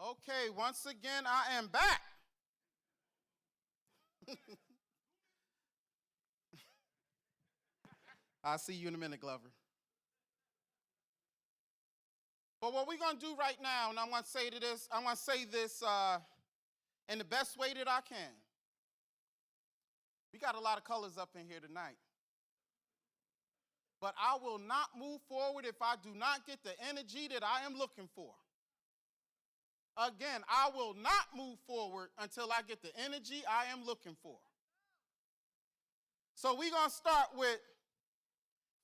Okay, once again, I am back. I'll see you in a minute, Glover. But what we're going to do right now, and I'm going to say this in the best way that I can. We got a lot of colors up in here tonight. But I will not move forward if I do not get the energy that I am looking for. Again, I will not move forward until I get the energy I am looking for. So we're going to start with,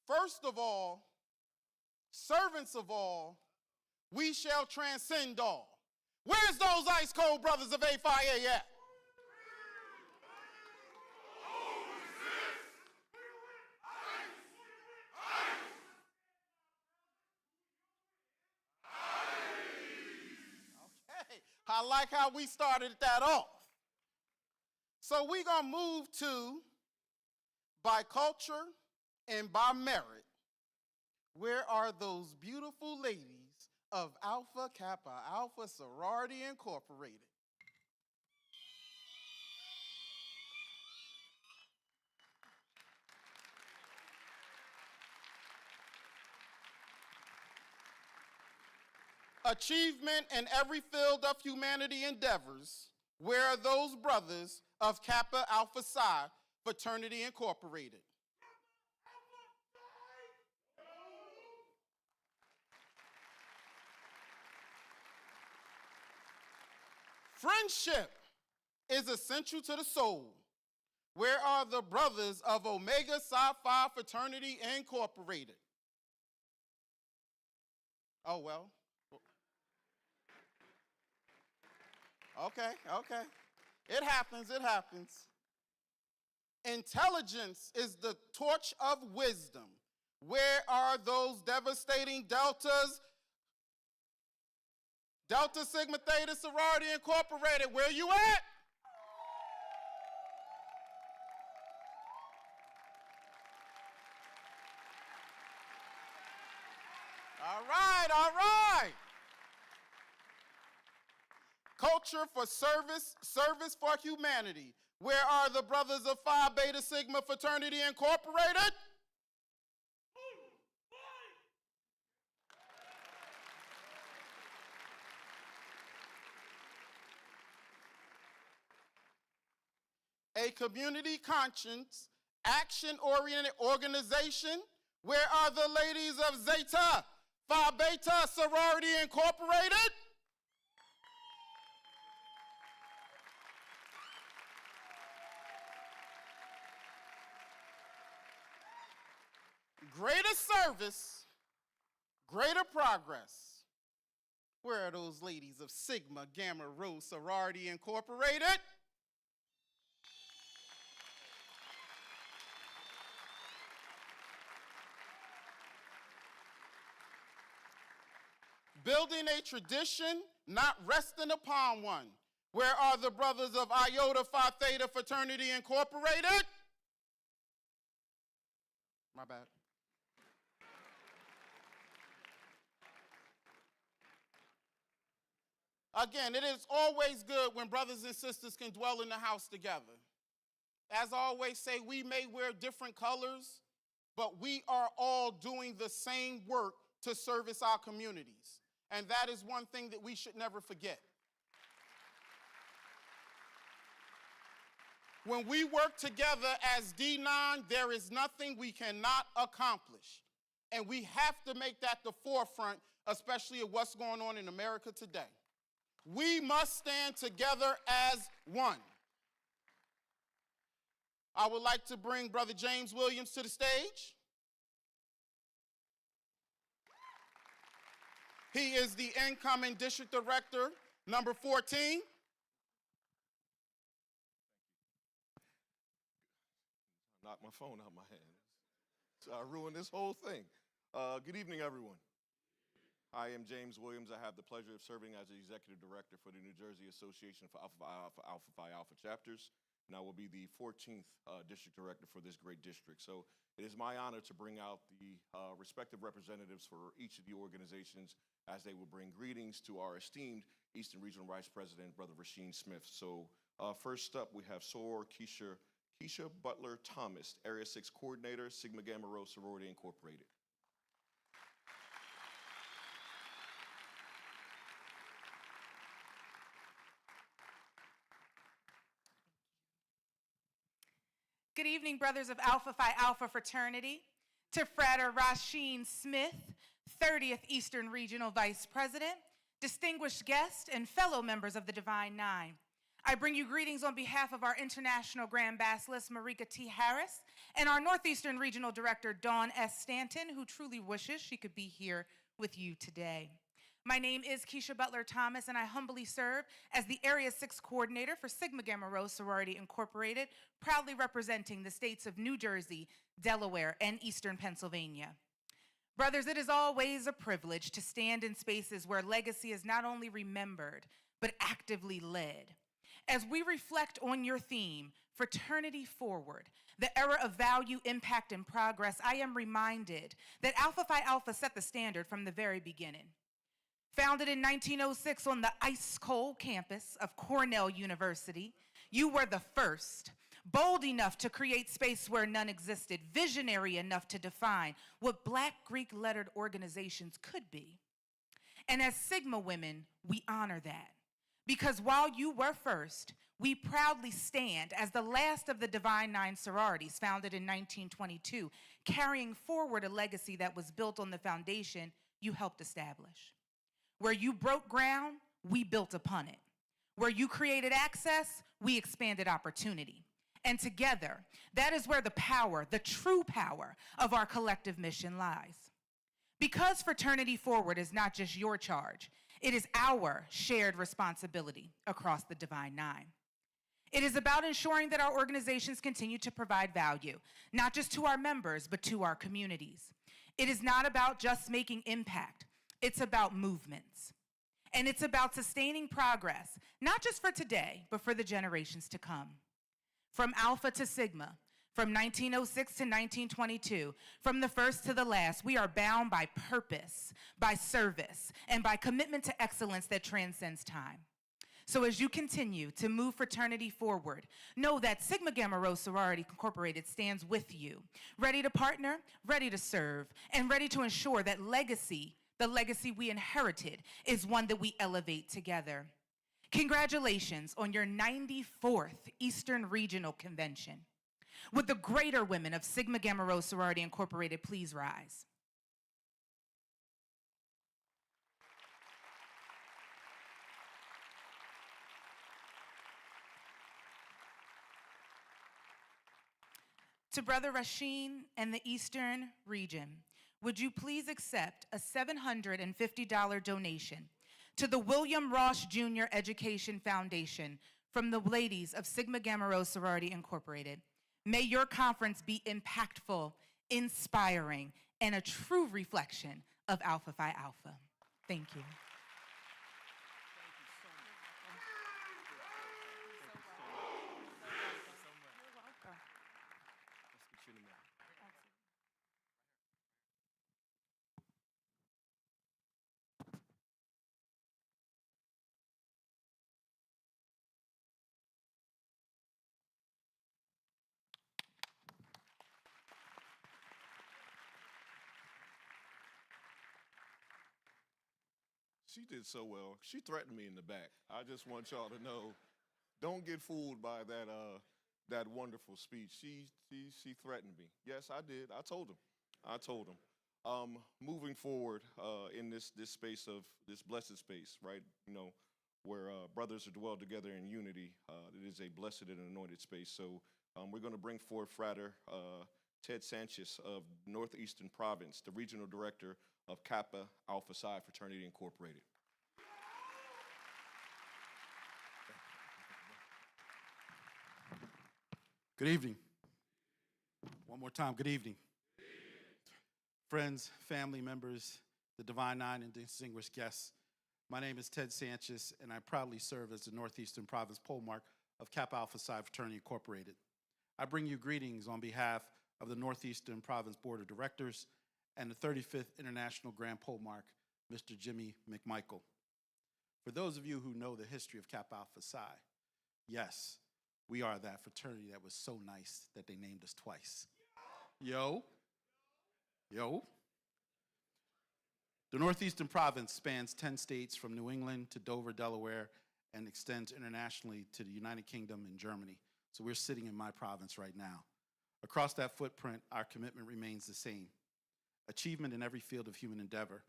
first of all, servants of all, we shall transcend all. Where's those ice cold brothers of A5A at? I like how we started that off. So we're going to move to by culture and by merit. Where are those beautiful ladies of Alpha Kappa Alpha Sorority Incorporated? Achievement in every field of humanity endeavors. Where are those brothers of Kappa Alpha Psi Fraternity Incorporated? Friendship is essential to the soul. Where are the brothers of Omega Psi Phi Fraternity Incorporated? Oh, well. Okay. It happens. Intelligence is the torch of wisdom. Where are those devastating deltas? Delta Sigma Theta Sorority Incorporated, where you at? All right. Culture for service, service for humanity. Where are the brothers of Phi Beta Sigma Fraternity Incorporated? A community conscience, action-oriented organization. Where are the ladies of Zeta Phi Beta Sorority Incorporated? Greater service, greater progress. Where are those ladies of Sigma Gamma Rho Sorority Incorporated? Building a tradition, not resting upon one. Where are the brothers of Iota Phi Theta Fraternity Incorporated? My bad. Again, it is always good when brothers and sisters can dwell in the house together. As I always say, we may wear different colors, but we are all doing the same work to service our communities. And that is one thing that we should never forget. When we work together as D9, there is nothing we cannot accomplish. And we have to make that the forefront, especially of what's going on in America today. We must stand together as one. I would like to bring Brother James Williams to the stage. He is the incoming district director, number 14. Knock my phone out of my hand. So I ruined this whole thing. Good evening, everyone. I am James Williams. I have the pleasure of serving as the executive director for the New Jersey Association for Alpha Phi Alpha chapters, and I will be the 14th district director for this great district. So it is my honor to bring out the respective representatives for each of the organizations as they will bring greetings to our esteemed Eastern Regional Vice President, Brother Rasheen Smith. So first up, we have Soror Keisha Butler Thomas, Area 6 Coordinator, Sigma Gamma Rho Sorority Incorporated. Good evening, brothers of Alpha Phi Alpha fraternity. To Frater Rasheen Smith, 30th Eastern Regional Vice President, distinguished guests, and fellow members of the Divine Nine. I bring you greetings on behalf of our International Grand Basilisk, Marika T. Harris, and our Northeastern Regional Director, Dawn S. Stanton, who truly wishes she could be here with you today. My name is Keisha Butler Thomas, and I humbly serve as the Area 6 Coordinator for Sigma Gamma Rho Sorority Incorporated, proudly representing the states of New Jersey, Delaware, and Eastern Pennsylvania. Brothers, it is always a privilege to stand in spaces where legacy is not only remembered, but actively led. As we reflect on your theme, Fraternity Forward, the era of value, impact, and progress, I am reminded that Alpha Phi Alpha set the standard from the very beginning. Founded in 1906 on the ice-cold campus of Cornell University, you were the first, bold enough to create space where none existed, visionary enough to define what Black Greek-lettered organizations could be. And as Sigma women, we honor that. Because while you were first, we proudly stand as the last of the Divine Nine sororities founded in 1922, carrying forward a legacy that was built on the foundation you helped establish. Where you broke ground, we built upon it. Where you created access, we expanded opportunity. And together, that is where the power, the true power of our collective mission lies. Because Fraternity Forward is not just your charge, it is our shared responsibility across the Divine Nine. It is about ensuring that our organizations continue to provide value, not just to our members, but to our communities. It is not about just making impact. It's about movements. And it's about sustaining progress, not just for today, but for the generations to come. From Alpha to Sigma, from 1906 to 1922, from the first to the last, we are bound by purpose, by service, and by commitment to excellence that transcends time. So as you continue to move fraternity forward, know that Sigma Gamma Rho Sorority Incorporated stands with you, ready to partner, ready to serve, and ready to ensure that the legacy we inherited, is one that we elevate together. Congratulations on your 94th Eastern Regional Convention. Would the greater women of Sigma Gamma Rho Sorority Incorporated please rise? To Brother Rasheen and the Eastern Region, would you please accept a $750 donation to the William Ross Jr. Education Foundation from the ladies of Sigma Gamma Rho Sorority Incorporated. May your conference be impactful, inspiring, and a true reflection of Alpha Phi Alpha. Thank you. She did so well. She threatened me in the back. I just want y'all to know, don't get fooled by that wonderful speech. She threatened me. Yes, I did. I told him. Moving forward in this space of this blessed space, right? You know, where brothers are dwell together in unity. It is a blessed and anointed space. So we're going to bring forward Frater Ted Sanchez of Northeastern Province, the Regional Director of Kappa Alpha Psi Fraternity Incorporated. Good evening. One more time, good evening. Friends, family members, the Divine Nine, and distinguished guests. My name is Ted Sanchez, and I proudly serve as the Northeastern Province Polemarch of Kappa Alpha Psi Fraternity Incorporated. I bring you greetings on behalf of the Northeastern Province Board of Directors and the 35th International Grand Polemarch, Mr. Jimmy McMichael. For those of you who know the history of Kappa Alpha Psi, yes, we are that fraternity that was so nice that they named us twice. Yo. The Northeastern Province spans 10 states from New England to Dover, Delaware, and extends internationally to the United Kingdom and Germany. So we're sitting in my province right now. Across that footprint, our commitment remains the same. Achievement in every field of human endeavor,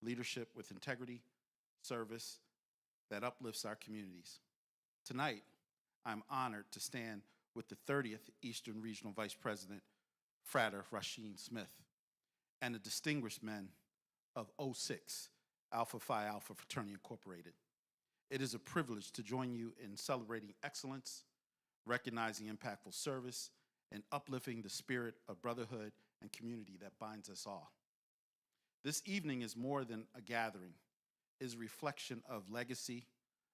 leadership with integrity, service that uplifts our communities. Tonight, I'm honored to stand with the 30th Eastern Regional Vice President, Frater Rasheen Smith, and the distinguished men of 06 Alpha Phi Alpha Fraternity Incorporated. It is a privilege to join you in celebrating excellence, recognizing impactful service, and uplifting the spirit of brotherhood and community that binds us all. This evening is more than a gathering. It is a reflection of legacy,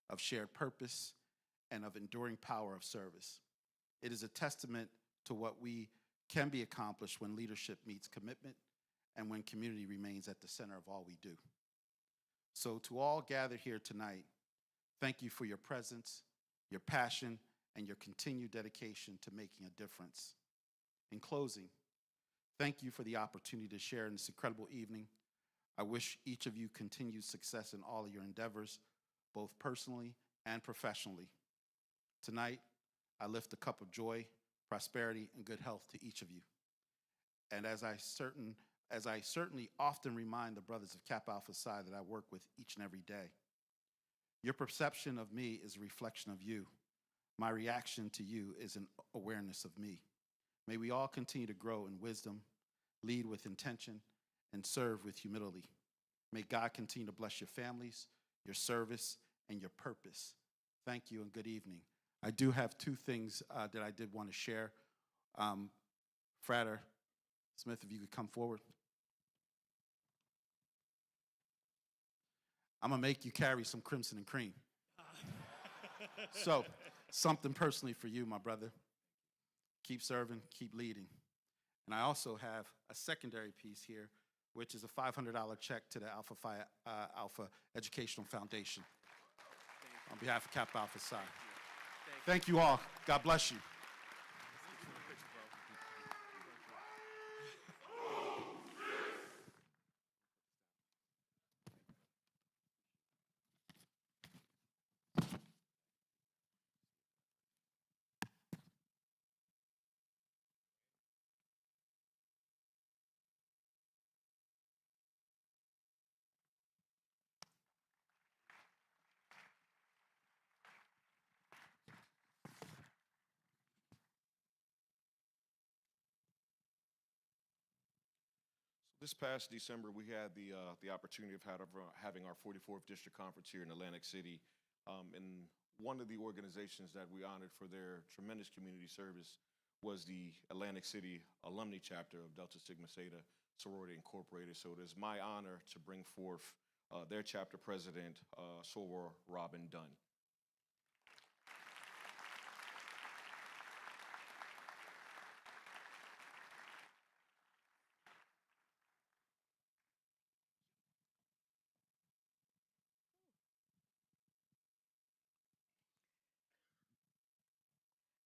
of shared purpose, and of enduring power of service. It is a testament to what we can be accomplished when leadership meets commitment and when community remains at the center of all we do. So to all gathered here tonight, thank you for your presence, your passion, and your continued dedication to making a difference. In closing, thank you for the opportunity to share in this incredible evening. I wish each of you continued success in all of your endeavors, both personally and professionally. Tonight, I lift a cup of joy, prosperity, and good health to each of you. And as I certainly often remind the brothers of Kappa Alpha Psi that I work with each and every day, your perception of me is a reflection of you. My reaction to you is an awareness of me. May we all continue to grow in wisdom, lead with intention, and serve with humility. May God continue to bless your families, your service, and your purpose. Thank you and good evening. I do have two things that I did want to share. Frater Smith, if you could come forward. I'm going to make you carry some crimson and cream. So, something personally for you, my brother. Keep serving, keep leading. And I also have a secondary piece here, which is a $500 check to the Alpha Phi Alpha Educational Foundation on behalf of Kappa Alpha Psi. Thank you all. God bless you. This past December, we had the opportunity of having our 44th District Conference here in Atlantic City. And one of the organizations that we honored for their tremendous community service was the Atlantic City Alumni Chapter of Delta Sigma Theta Sorority Incorporated. So it is my honor to bring forth their chapter president, Soror Robin Dunn.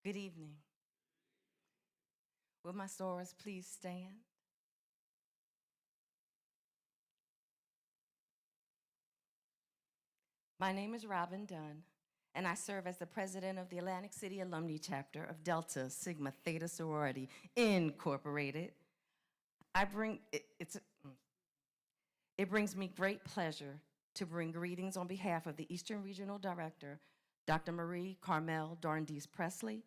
Good evening. Will my sorors please stand? My name is Robin Dunn, and I serve as the president of the Atlantic City Alumni Chapter of Delta Sigma Theta Sorority Incorporated. It brings me great pleasure to bring greetings on behalf of the Eastern Regional Director, Dr. Marie Carmel Darndese Presley,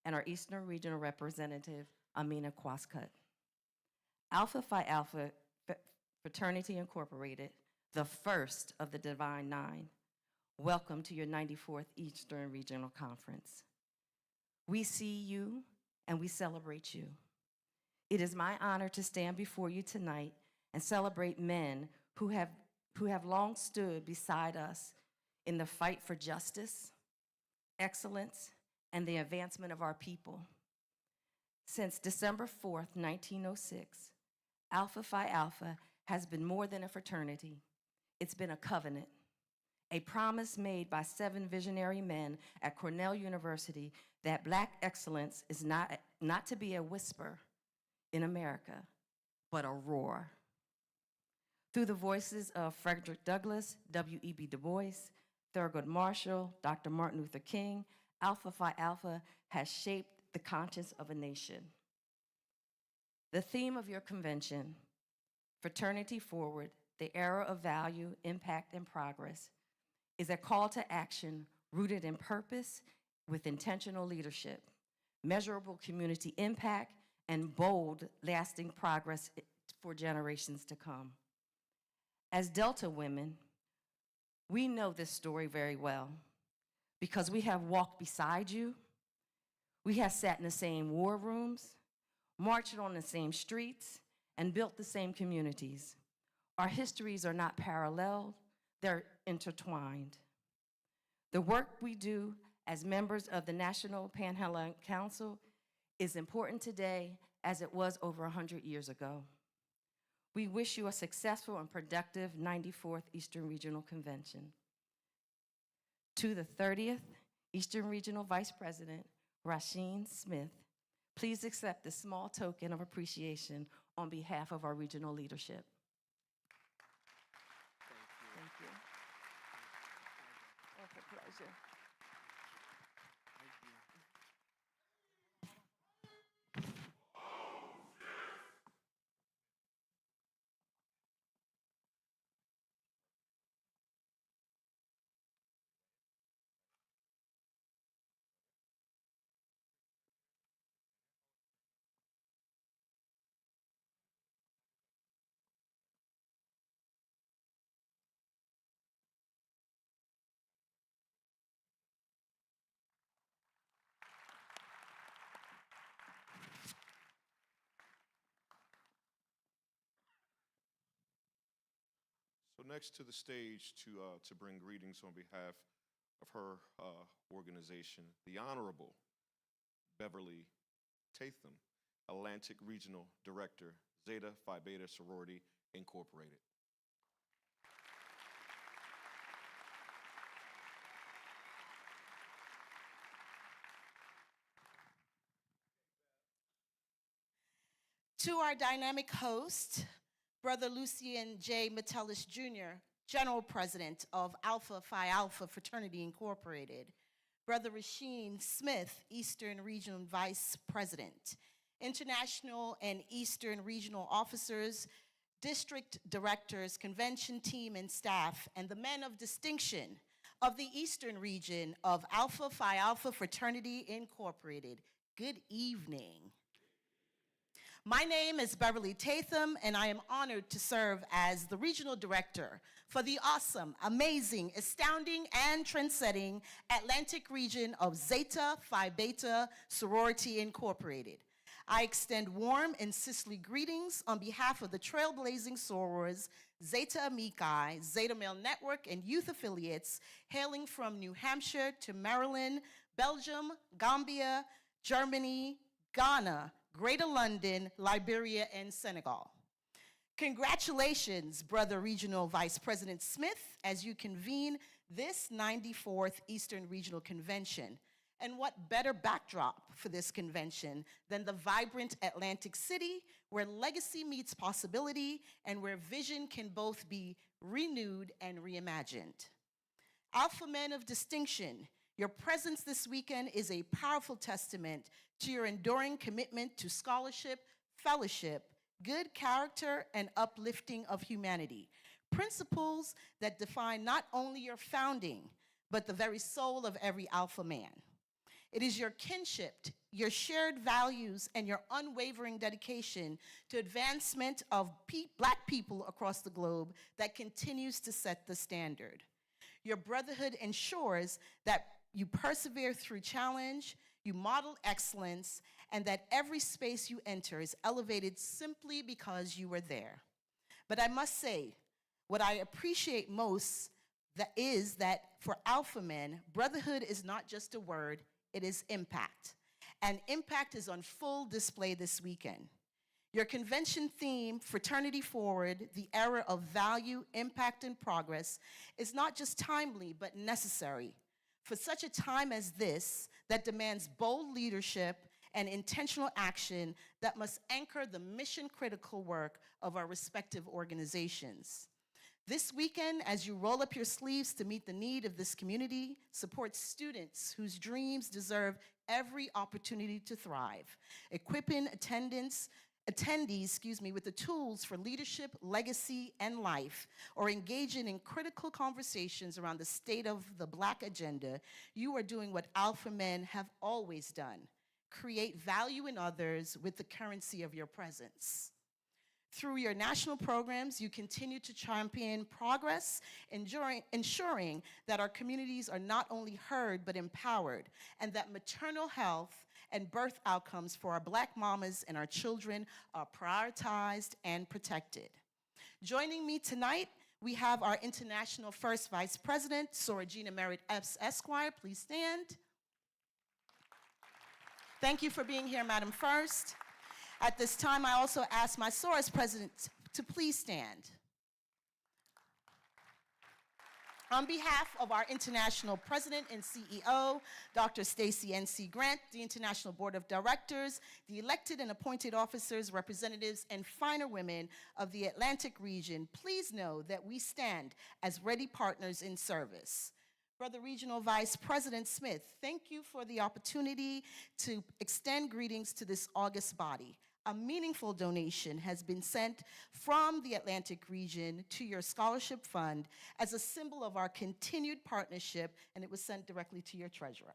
and our Eastern Regional Representative, Amina Quascut. Alpha Phi Alpha Fraternity Incorporated, the first of the Divine Nine. Welcome to your 94th Eastern Regional Conference. We see you and we celebrate you. It is my honor to stand before you tonight and celebrate men who have long stood beside us in the fight for justice, excellence, and the advancement of our people. Since December 4th, 1906, Alpha Phi Alpha has been more than a fraternity. It's been a covenant, a promise made by 7 visionary men at Cornell University that Black excellence is not to be a whisper in America, but a roar. Through the voices of Frederick Douglass, W.E.B. Du Bois, Thurgood Marshall, Dr. Martin Luther King, Alpha Phi Alpha has shaped the conscience of a nation. The theme of your convention, Fraternity Forward, the era of value, impact, and progress, is a call to action rooted in purpose with intentional leadership, measurable community impact, and bold, lasting progress for generations to come. As Delta women, we know this story very well because we have walked beside you, we have sat in the same war rooms, marched on the same streets, and built the same communities. Our histories are not parallel, they're intertwined. The work we do as members of the National Pan-Hellenic Council is important today as it was over 100 years ago. We wish you a successful and productive 94th Eastern Regional Convention. To the 30th Eastern Regional Vice President, Rasheen Smith, please accept this small token of appreciation on behalf of our regional leadership. Thank you. It's a pleasure. So next to the stage to bring greetings on behalf of her organization, the Honorable Beverly Tatham, Atlantic Regional Director, Zeta Phi Beta Sorority Incorporated. To our dynamic host, Brother Lucien J. Metellus Jr., General President of Alpha Phi Alpha Fraternity Incorporated, Brother Rasheen Smith, Eastern Regional Vice President, International and Eastern Regional Officers, District Directors, Convention Team and Staff, and the men of distinction of the Eastern Region of Alpha Phi Alpha Fraternity Incorporated. Good evening. My name is Beverly Tatham, and I am honored to serve as the Regional Director for the awesome, amazing, astounding, and trendsetting Atlantic region of Zeta Phi Beta Sorority Incorporated. I extend warm and sisterly greetings on behalf of the trailblazing sorors, Zeta Amici, Zeta Male Network, and youth affiliates hailing from New Hampshire to Maryland, Belgium, Gambia, Germany, Ghana, Greater London, Liberia, and Senegal. Congratulations, Brother Regional Vice President Smith, as you convene this 94th Eastern Regional Convention. And what better backdrop for this convention than the vibrant Atlantic City, where legacy meets possibility and where vision can both be renewed and reimagined. Alpha men of distinction, your presence this weekend is a powerful testament to your enduring commitment to scholarship, fellowship, good character, and uplifting of humanity. Principles that define not only your founding, but the very soul of every Alpha man. It is your kinship, your shared values, and your unwavering dedication to advancement of Black people across the globe that continues to set the standard. Your brotherhood ensures that you persevere through challenge, you model excellence, and that every space you enter is elevated simply because you were there. But I must say, what I appreciate most is that for Alpha men, brotherhood is not just a word, it is impact. And impact is on full display this weekend. Your convention theme, Fraternity Forward, the era of value, impact, and progress, is not just timely, but necessary for such a time as this that demands bold leadership and intentional action that must anchor the mission-critical work of our respective organizations. This weekend, as you roll up your sleeves to meet the need of this community, support students whose dreams deserve every opportunity to thrive, equipping attendees, with the tools for leadership, legacy, and life, or engaging in critical conversations around the state of the Black agenda, you are doing what Alpha men have always done: create value in others with the currency of your presence. Through your national programs, you continue to champion progress, ensuring that our communities are not only heard but empowered, and that maternal health and birth outcomes for our Black mamas and our children are prioritized and protected. Joining me tonight, we have our International First Vice President, Soragina Merritt Epps, Esquire. Please stand. Thank you for being here, Madam First. At this time, I also ask my SORAS President to please stand. On behalf of our International President and CEO, Dr. Stacy N.C. Grant, the International Board of Directors, the elected and appointed officers, representatives, and finer women of the Atlantic region, please know that we stand as ready partners in service. Brother Regional Vice President Smith, thank you for the opportunity to extend greetings to this august body. A meaningful donation has been sent from the Atlantic region to your scholarship fund as a symbol of our continued partnership, and it was sent directly to your treasurer.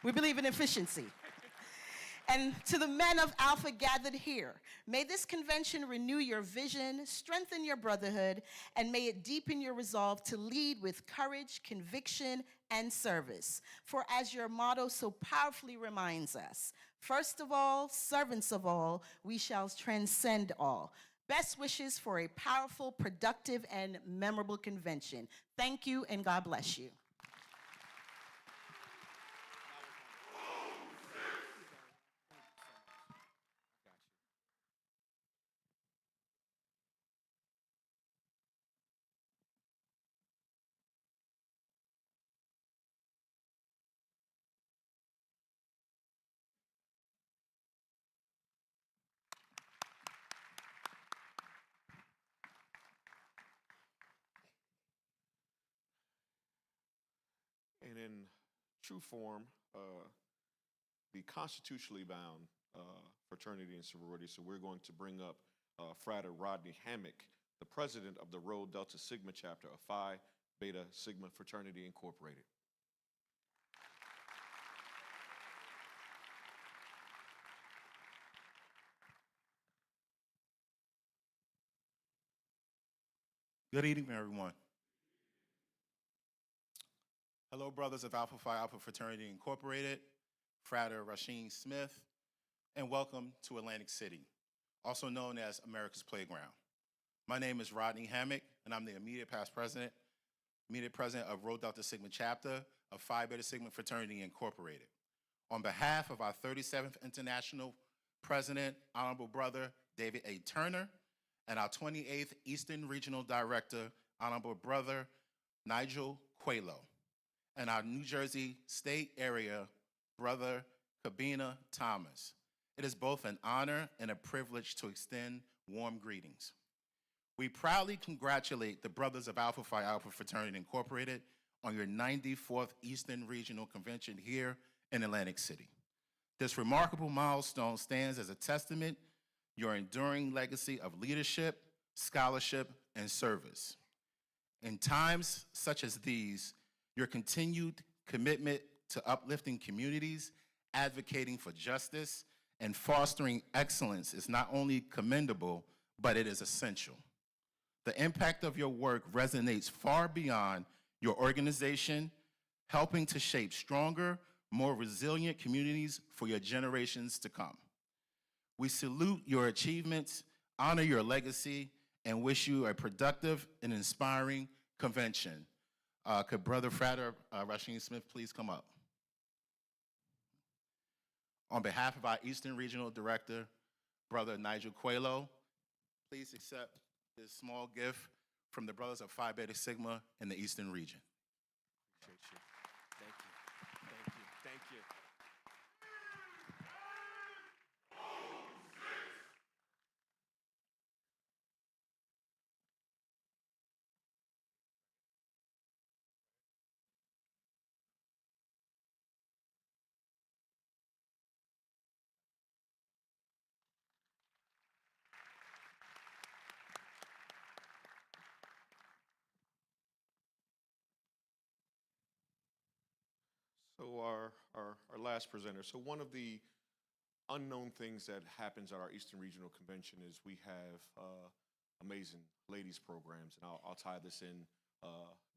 We believe in efficiency. And to the men of Alpha gathered here, may this convention renew your vision, strengthen your brotherhood, and may it deepen your resolve to lead with courage, conviction, and service. For as your motto so powerfully reminds us, first of all, servants of all, we shall transcend all. Best wishes for a powerful, productive, and memorable convention. Thank you, and God bless you. And in true form, the constitutionally bound fraternity and sorority, so we're going to bring up Frater Rodney Hammock, the president of the Rho Delta Sigma chapter of Phi Beta Sigma Fraternity Incorporated. Good evening, everyone. Hello, brothers of Alpha Phi Alpha Fraternity Incorporated, Frater Rasheen Smith, and welcome to Atlantic City, also known as America's Playground. My name is Rodney Hammock, and I'm the immediate president of Rho Delta Sigma chapter of Phi Beta Sigma Fraternity Incorporated. On behalf of our 37th International President, Honorable Brother David A. Turner, and our 28th Eastern Regional Director, Honorable Brother Nigel Coelho, and our New Jersey State Area Brother Kabina Thomas. It is both an honor and a privilege to extend warm greetings. We proudly congratulate the Brothers of Alpha Phi Alpha Fraternity Incorporated on your 94th Eastern Regional Convention here in Atlantic City. This remarkable milestone stands as a testament to your enduring legacy of leadership, scholarship, and service. In times such as these, your continued commitment to uplifting communities, advocating for justice, and fostering excellence is not only commendable, but it is essential. The impact of your work resonates far beyond your organization, helping to shape stronger, more resilient communities for your generations to come. We salute your achievements, honor your legacy, and wish you a productive and inspiring convention. Could Brother Frater Rasheen Smith please come up? On behalf of our Eastern Regional Director, Brother Nigel Coelho, please accept this small gift from the Brothers of Phi Beta Sigma in the Eastern region. Appreciate you. Thank you. Thank you. Thank you. So our last presenter. So one of the unknown things that happens at our Eastern Regional Convention is we have amazing ladies programs, and I'll tie this in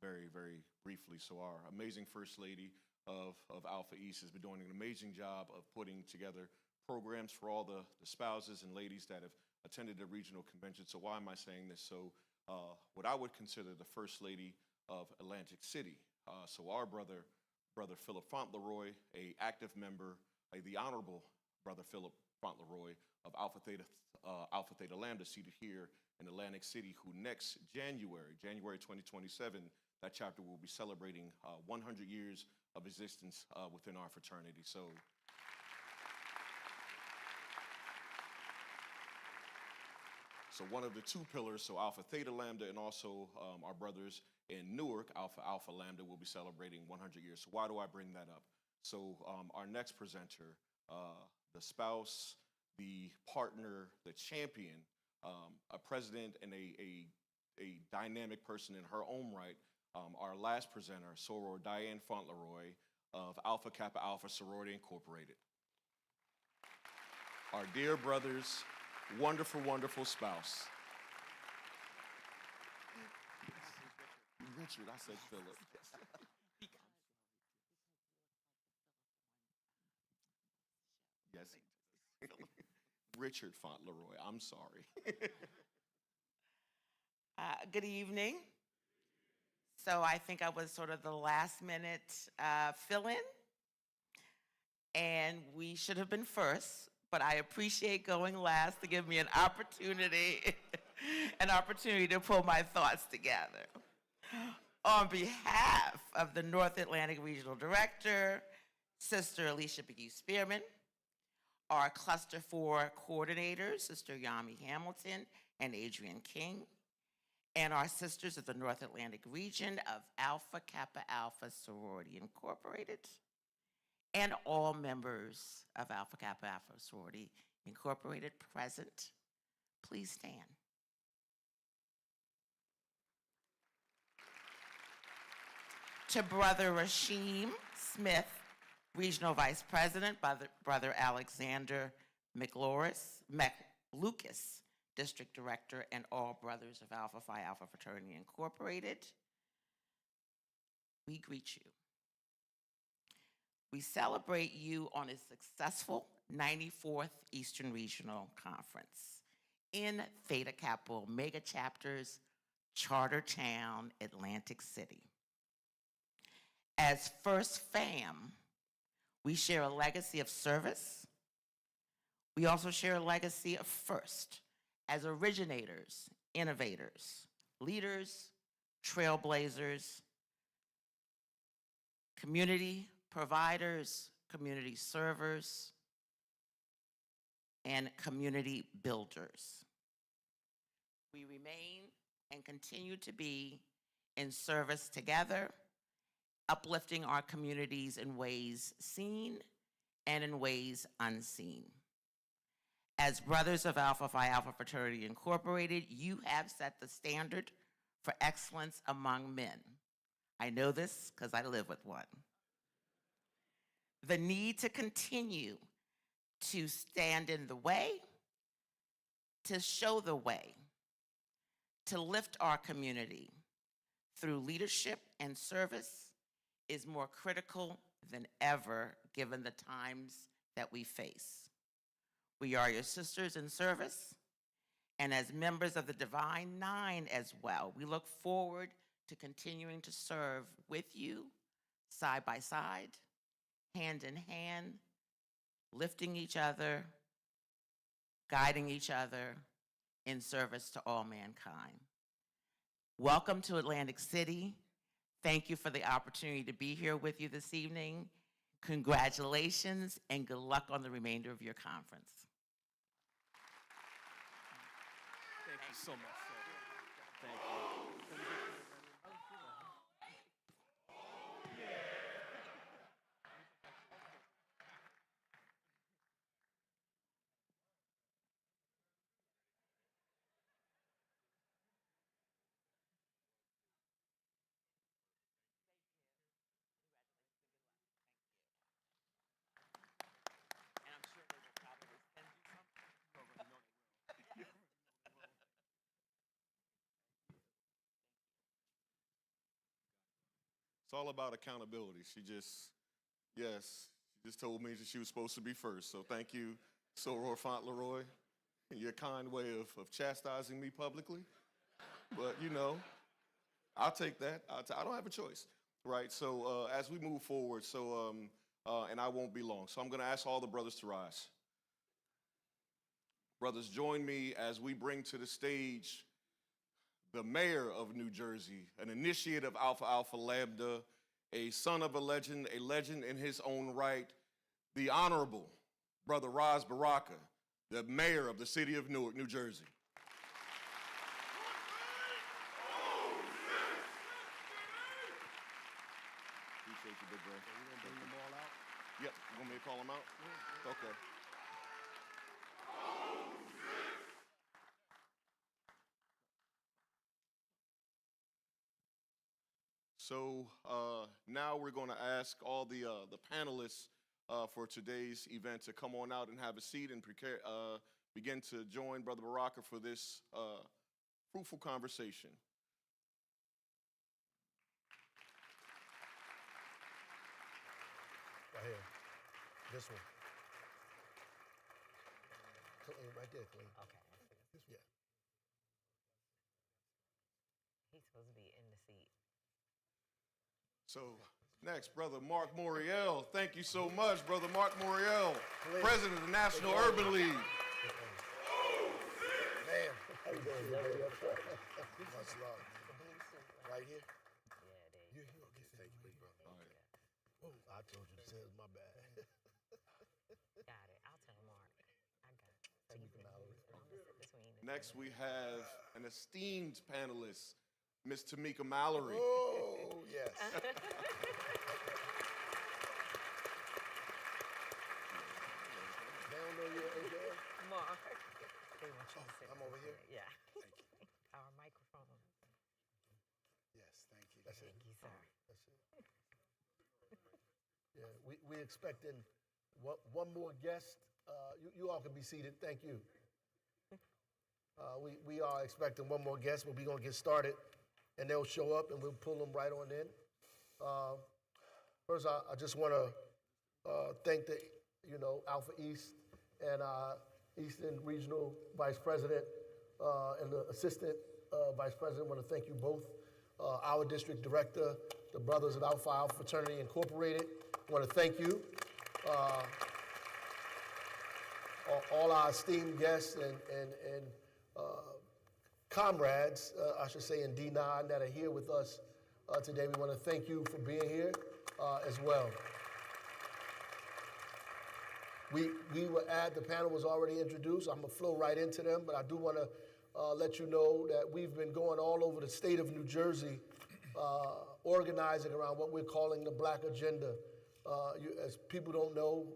very, very briefly. So our amazing First Lady of Alpha East has been doing an amazing job of putting together programs for all the spouses and ladies that have attended the regional convention. So why am I saying this? So what I would consider the First Lady of Atlantic City. So our brother Philip Fauntleroy, a active member, the Honorable Brother Philip Fauntleroy of Alpha Theta Lambda, seated here in Atlantic City, who next January 2027, that chapter will be celebrating 100 years of existence within our fraternity. So one of the two pillars, so Alpha Theta Lambda and also our brothers in Newark, Alpha Lambda, will be celebrating 100 years. So why do I bring that up? So our next presenter, the spouse, the partner, the champion, a president and a dynamic person in her own right, our last presenter, Soror Diane Fauntleroy of Alpha Kappa Alpha Sorority Incorporated. Our dear brother's wonderful, wonderful spouse. Richard, I said Philip. Yes. Richard Fauntleroy, I'm sorry. Good evening. So I think I was sort of the last minute fill-in, and we should have been first, but I appreciate going last to give me an opportunity to pull my thoughts together. On behalf of the North Atlantic Regional Director, Sister Alicia McGee-Spearman, our Cluster 4 coordinators, Sister Yami Hamilton and Adrian King, and our sisters of the North Atlantic region of Alpha Kappa Alpha Sorority Incorporated, and all members of Alpha Kappa Alpha Sorority Incorporated present. Please stand. To Brother Rasheem Smith, Regional Vice President, Brother Alexander McLucas, District Director, and all brothers of Alpha Phi Alpha Fraternity Incorporated, we greet you. We celebrate you on a successful 94th Eastern Regional Conference in Theta Kappa Omega Chapters, Charter Town, Atlantic City. As First Fam, we share a legacy of service. We also share a legacy of first as originators, innovators, leaders, trailblazers, community providers, community servers, and community builders. We remain and continue to be in service together, uplifting our communities in ways seen and in ways unseen. As brothers of Alpha Phi Alpha Fraternity Incorporated, you have set the standard for excellence among men. I know this because I live with one. The need to continue to stand in the way, to show the way, to lift our community through leadership and service is more critical than ever given the times that we face. We are your sisters in service, and as members of the Divine Nine as well, we look forward to continuing to serve with you, side by side, hand in hand, lifting each other, guiding each other in service to all mankind. Welcome to Atlantic City. Thank you for the opportunity to be here with you this evening. Congratulations and good luck on the remainder of your conference. Thank you so much, sir. Thank you. And I'm sure they will probably send you something. It's all about accountability. She just told me that she was supposed to be first. So thank you, Soror Font Leroy, your kind way of chastising me publicly. But, you know, I'll take that. I don't have a choice, right? So as we move forward, and I won't be long. So I'm going to ask all the brothers to rise. Brothers, join me as we bring to the stage the mayor of New Jersey, an initiate of Alpha Alpha Lambda, a son of a legend in his own right, the Honorable Brother Raz Baraka, the mayor of the city of Newark, New Jersey. Appreciate you, big bro. So we're gonna bring them all out? Yep, you want me to call them out? Okay. So now we're going to ask all the panelists for today's event to come on out and have a seat and begin to join Brother Baraka for this fruitful conversation. Right here. This one. Clean, right there, clean. Okay. This one. Yeah. He's supposed to be in the seat. So next, Brother Mark Moriel. Thank you so much, Brother Mark Moriel, President of the National Urban League. Man, how you doing? Much love. Right here? Yeah, it is. You go get thank you, big brother. All right. Whoa, I told you to say it's my bad. Got it. I'll tell Mark. I got it. So you can sit between the Next, we have an esteemed panelist, Miss Tamika Mallory. Oh, yes. They don't know you're AJ? Mark. They want you to sit I'm over right here? there. Yeah. Thank you. Our microphone. Yes, thank you. That's it. Thank you, sir. That's it. Yeah, we expecting one more guest. You all can be seated. Thank you. We are expecting one more guest, but we're going to get started, and they'll show up, and we'll pull them right on in. First, I just want to thank the, Alpha East and Eastern Regional Vice President and the Assistant Vice President. I want to thank you both. Our District Director, the Brothers of Alpha Alpha Fraternity Incorporated. I want to thank you. All our esteemed guests and comrades, I should say, in D9 that are here with us today. We want to thank you for being here as well. We were the panel was already introduced. I'm going to flow right into them, but I do want to let you know that we've been going all over the state of New Jersey organizing around what we're calling the Black Agenda. As people don't know,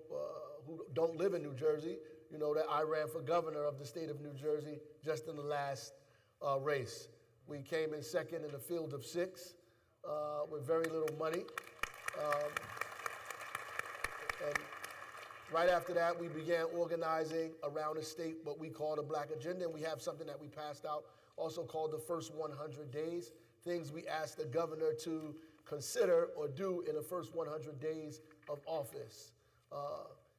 who don't live in New Jersey, you know that I ran for governor of the state of New Jersey just in the last race. We came in second in a field of 6 with very little money. And right after that, we began organizing around the state what we call the Black Agenda, and we have something that we passed out also called the First 100 Days, things we asked the governor to consider or do in the first 100 days of office.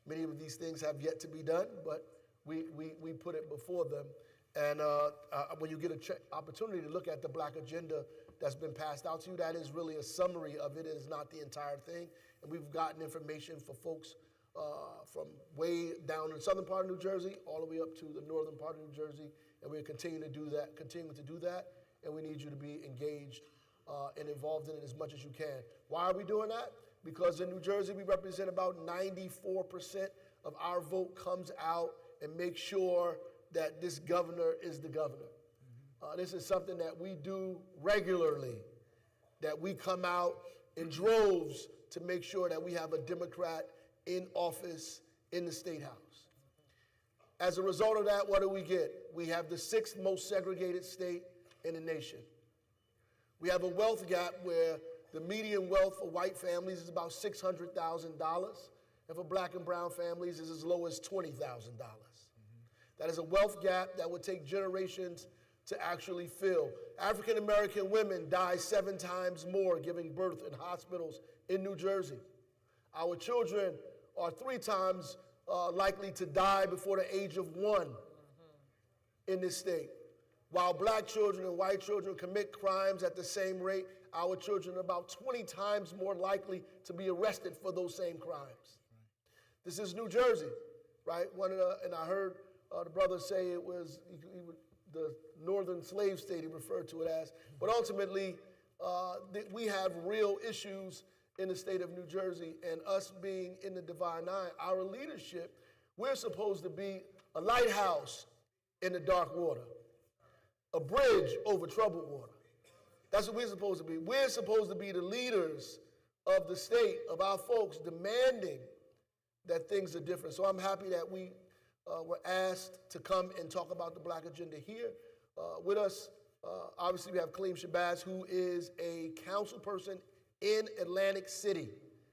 Many of these things have yet to be done, but we put it before them. And when you get an opportunity to look at the Black Agenda that's been passed out to you, that is really a summary of it. It is not the entire thing. And we've gotten information for folks from way down in the southern part of New Jersey all the way up to the northern part of New Jersey, and we're continuing to do that, and we need you to be engaged and involved in it as much as you can. Why are we doing that? Because in New Jersey, we represent about 94% of our vote comes out and makes sure that this governor is the governor. This is something that we do regularly, that we come out in droves to make sure that we have a Democrat in office in the State House. As a result of that, what do we get? We have the 6th most segregated state in the nation. We have a wealth gap where the median wealth for white families is about $600,000, and for black and brown families is as low as $20,000. That is a wealth gap that would take generations to actually fill. African American women die 7 times more giving birth in hospitals in New Jersey. Our children are 3 times likely to die before the age of 1 in this state. While black children and white children commit crimes at the same rate, our children are about 20 times more likely to be arrested for those same crimes. This is New Jersey, right? And I heard the brother say it was the northern slave state he referred to it as. But ultimately, we have real issues in the state of New Jersey, and us being in the Divine Nine, our leadership, we're supposed to be a lighthouse in the dark water, a bridge over troubled water. That's what we're supposed to be. We're supposed to be the leaders of the state, of our folks, demanding that things are different. So I'm happy that we were asked to come and talk about the Black agenda here. With us, obviously, we have Kaleem Shabazz, who is a council person in Atlantic City.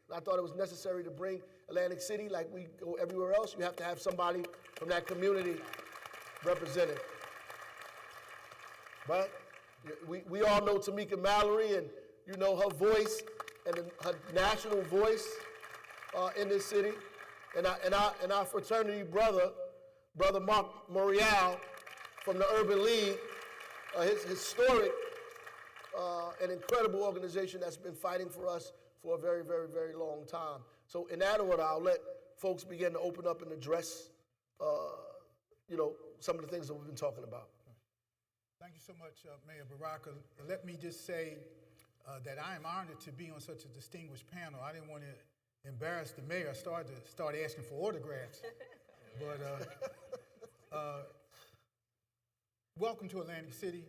And I thought it was necessary to bring Atlantic City, like we go everywhere else. You have to have somebody from that community represented. But we all know Tamika Mallory, and you know her voice and her national voice in this city. And our fraternity brother Mark Morial from the Urban League, his historic and incredible organization that's been fighting for us for a very, very, very long time. So in that order, I'll let folks begin to open up and address, some of the things that we've been talking about. Thank you so much, Mayor Baraka. Let me just say that I am honored to be on such a distinguished panel. I didn't want to embarrass the mayor. I started asking for autographs. But welcome to Atlantic City.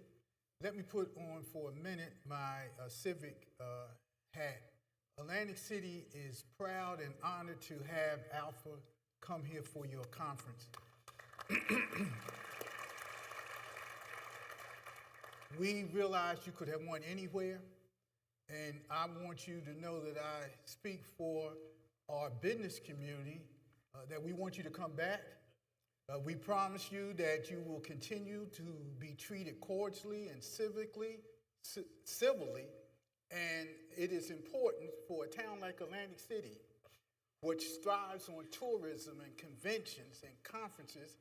Let me put on for a minute my civic hat. Atlantic City is proud and honored to have Alpha come here for your conference. We realized you could have won anywhere, and I want you to know that I speak for our business community, that we want you to come back. We promise you that you will continue to be treated cordially and civilly, and it is important for a town like Atlantic City, which strives on tourism and conventions and conferences,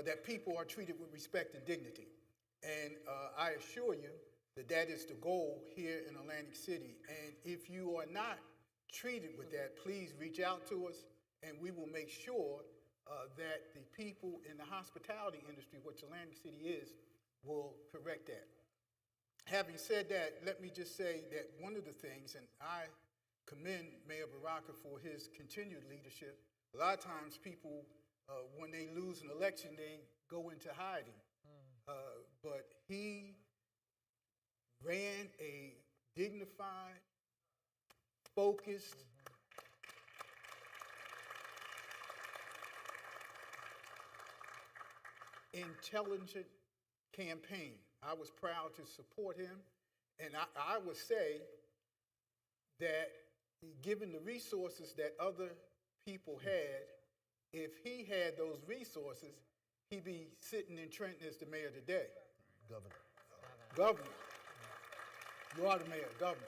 that people are treated with respect and dignity. And I assure you that that is the goal here in Atlantic City. And if you are not treated with that, please reach out to us, and we will make sure that the people in the hospitality industry, which Atlantic City is, will correct that. Having said that, let me just say that one of the things, and I commend Mayor Baraka for his continued leadership, a lot of times people, when they lose an election, they go into hiding. But he ran a dignified, focused, intelligent campaign. I was proud to support him, and I would say that given the resources that other people had, if he had those resources, he'd be sitting in Trenton as the mayor today. Governor. You are the mayor, governor.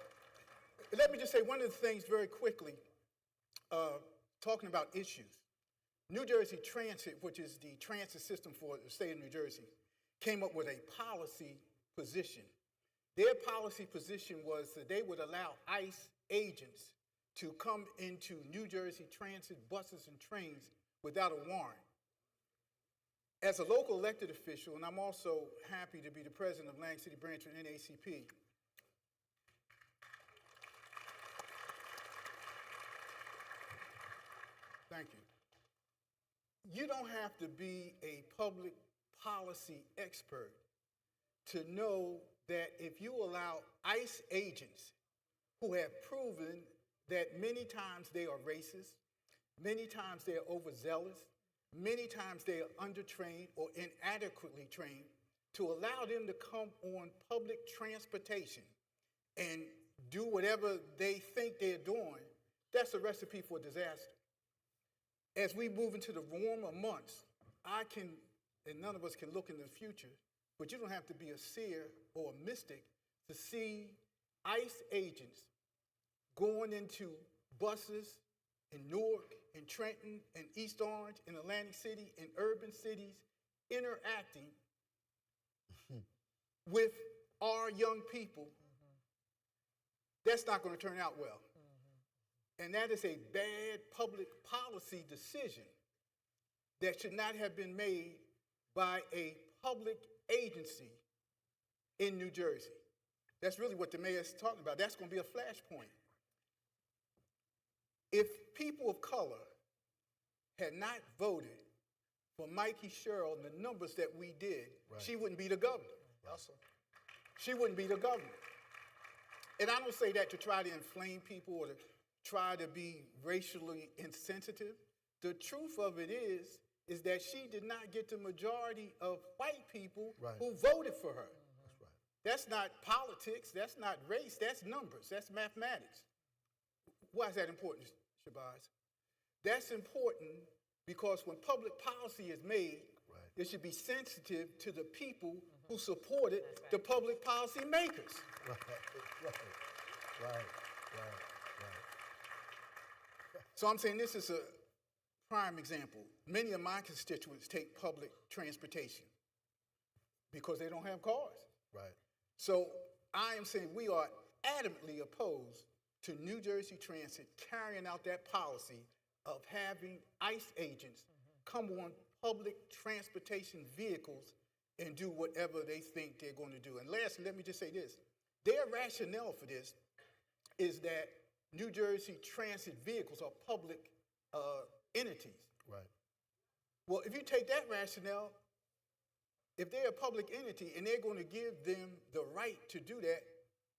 Let me just say one of the things very quickly, talking about issues. New Jersey Transit, which is the transit system for the state of New Jersey, came up with a policy position. Their policy position was that they would allow ICE agents to come into New Jersey Transit buses and trains without a warrant. As a local elected official, and I'm also happy to be the president of Atlantic City Branch of NAACP, thank you. You don't have to be a public policy expert to know that if you allow ICE agents who have proven that many times they are racist, many times they are overzealous, many times they are undertrained or inadequately trained, to allow them to come on public transportation and do whatever they think they're doing, that's a recipe for disaster. As we move into the warmer months, I can, and none of us can look in the future, but you don't have to be a seer or a mystic to see ICE agents going into buses in Newark, in Trenton, in East Orange, in Atlantic City, in urban cities, interacting with our young people. That's not going to turn out well. And that is a bad public policy decision that should not have been made by a public agency in New Jersey. That's really what the mayor is talking about. That's going to be a flashpoint. If people of color had not voted for Mikey Sherrill and the numbers that we did, she wouldn't be the governor. She wouldn't be the governor. And I don't say that to try to inflame people or to try to be racially insensitive. The truth of it is that she did not get the majority of white people who voted for her. That's not politics, that's not race, that's numbers, that's mathematics. Why is that important, Shabazz? That's important because when public policy is made, it should be sensitive to the people who supported the public policy makers. So I'm saying this is a prime example. Many of my constituents take public transportation because they don't have cars. So I am saying we are adamantly opposed to New Jersey Transit carrying out that policy of having ICE agents come on public transportation vehicles and do whatever they think they're going to do. And lastly, let me just say this. Their rationale for this is that New Jersey Transit vehicles are public entities. Well, if you take that rationale, if they're a public entity and they're going to give them the right to do that,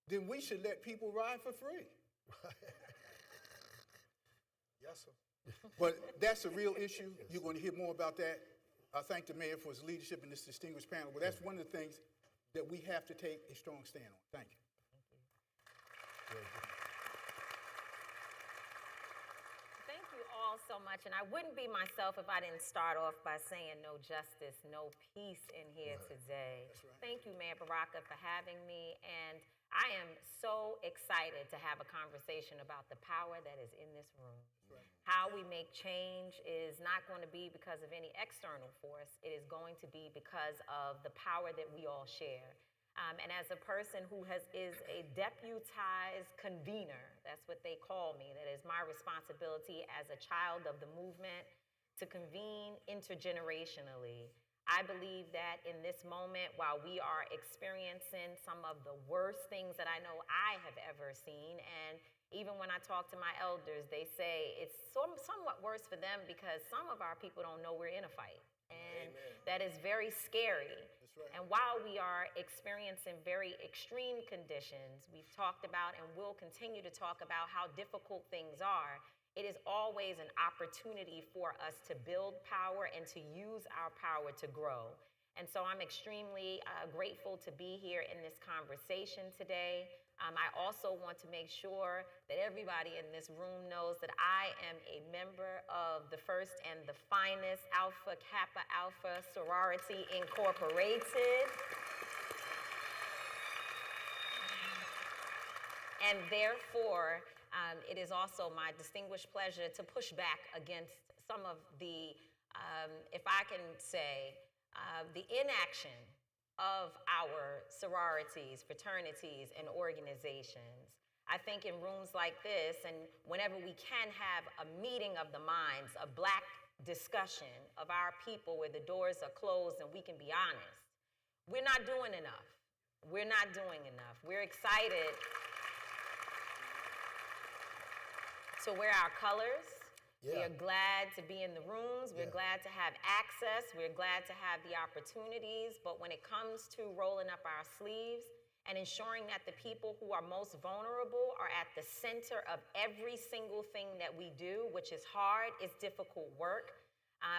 then we should let people ride for free. Yes, sir. But that's a real issue. You're going to hear more about that. I thank the mayor for his leadership in this distinguished panel. But that's one of the things that we have to take a strong stand on. Thank you. Thank you all so much. And I wouldn't be myself if I didn't start off by saying no justice, no peace in here today. Thank you, Mayor Baraka, for having me. And I am so excited to have a conversation about the power that is in this room. How we make change is not going to be because of any external force. It is going to be because of the power that we all share. And as a person who is a deputized convener, that's what they call me, that is my responsibility as a child of the movement to convene intergenerationally. I believe that in this moment, while we are experiencing some of the worst things that I know I have ever seen, and even when I talk to my elders, they say it's somewhat worse for them because some of our people don't know we're in a fight. And that is very scary. And while we are experiencing very extreme conditions, we've talked about and will continue to talk about how difficult things are, it is always an opportunity for us to build power and to use our power to grow. And so I'm extremely grateful to be here in this conversation today. I also want to make sure that everybody in this room knows that I am a member of the first and the finest Alpha Kappa Alpha Sorority Incorporated. And therefore, it is also my distinguished pleasure to push back against some of the, if I can say, the inaction of our sororities, fraternities, and organizations. I think in rooms like this, and whenever we can have a meeting of the minds, a black discussion of our people where the doors are closed and we can be honest, we're not doing enough. We're not doing enough. We're excited to wear our colors. Yeah. We are glad to be in the rooms. We're glad to have access. We're glad to have the opportunities. But when it comes to rolling up our sleeves and ensuring that the people who are most vulnerable are at the center of every single thing that we do, which is hard, it's difficult work,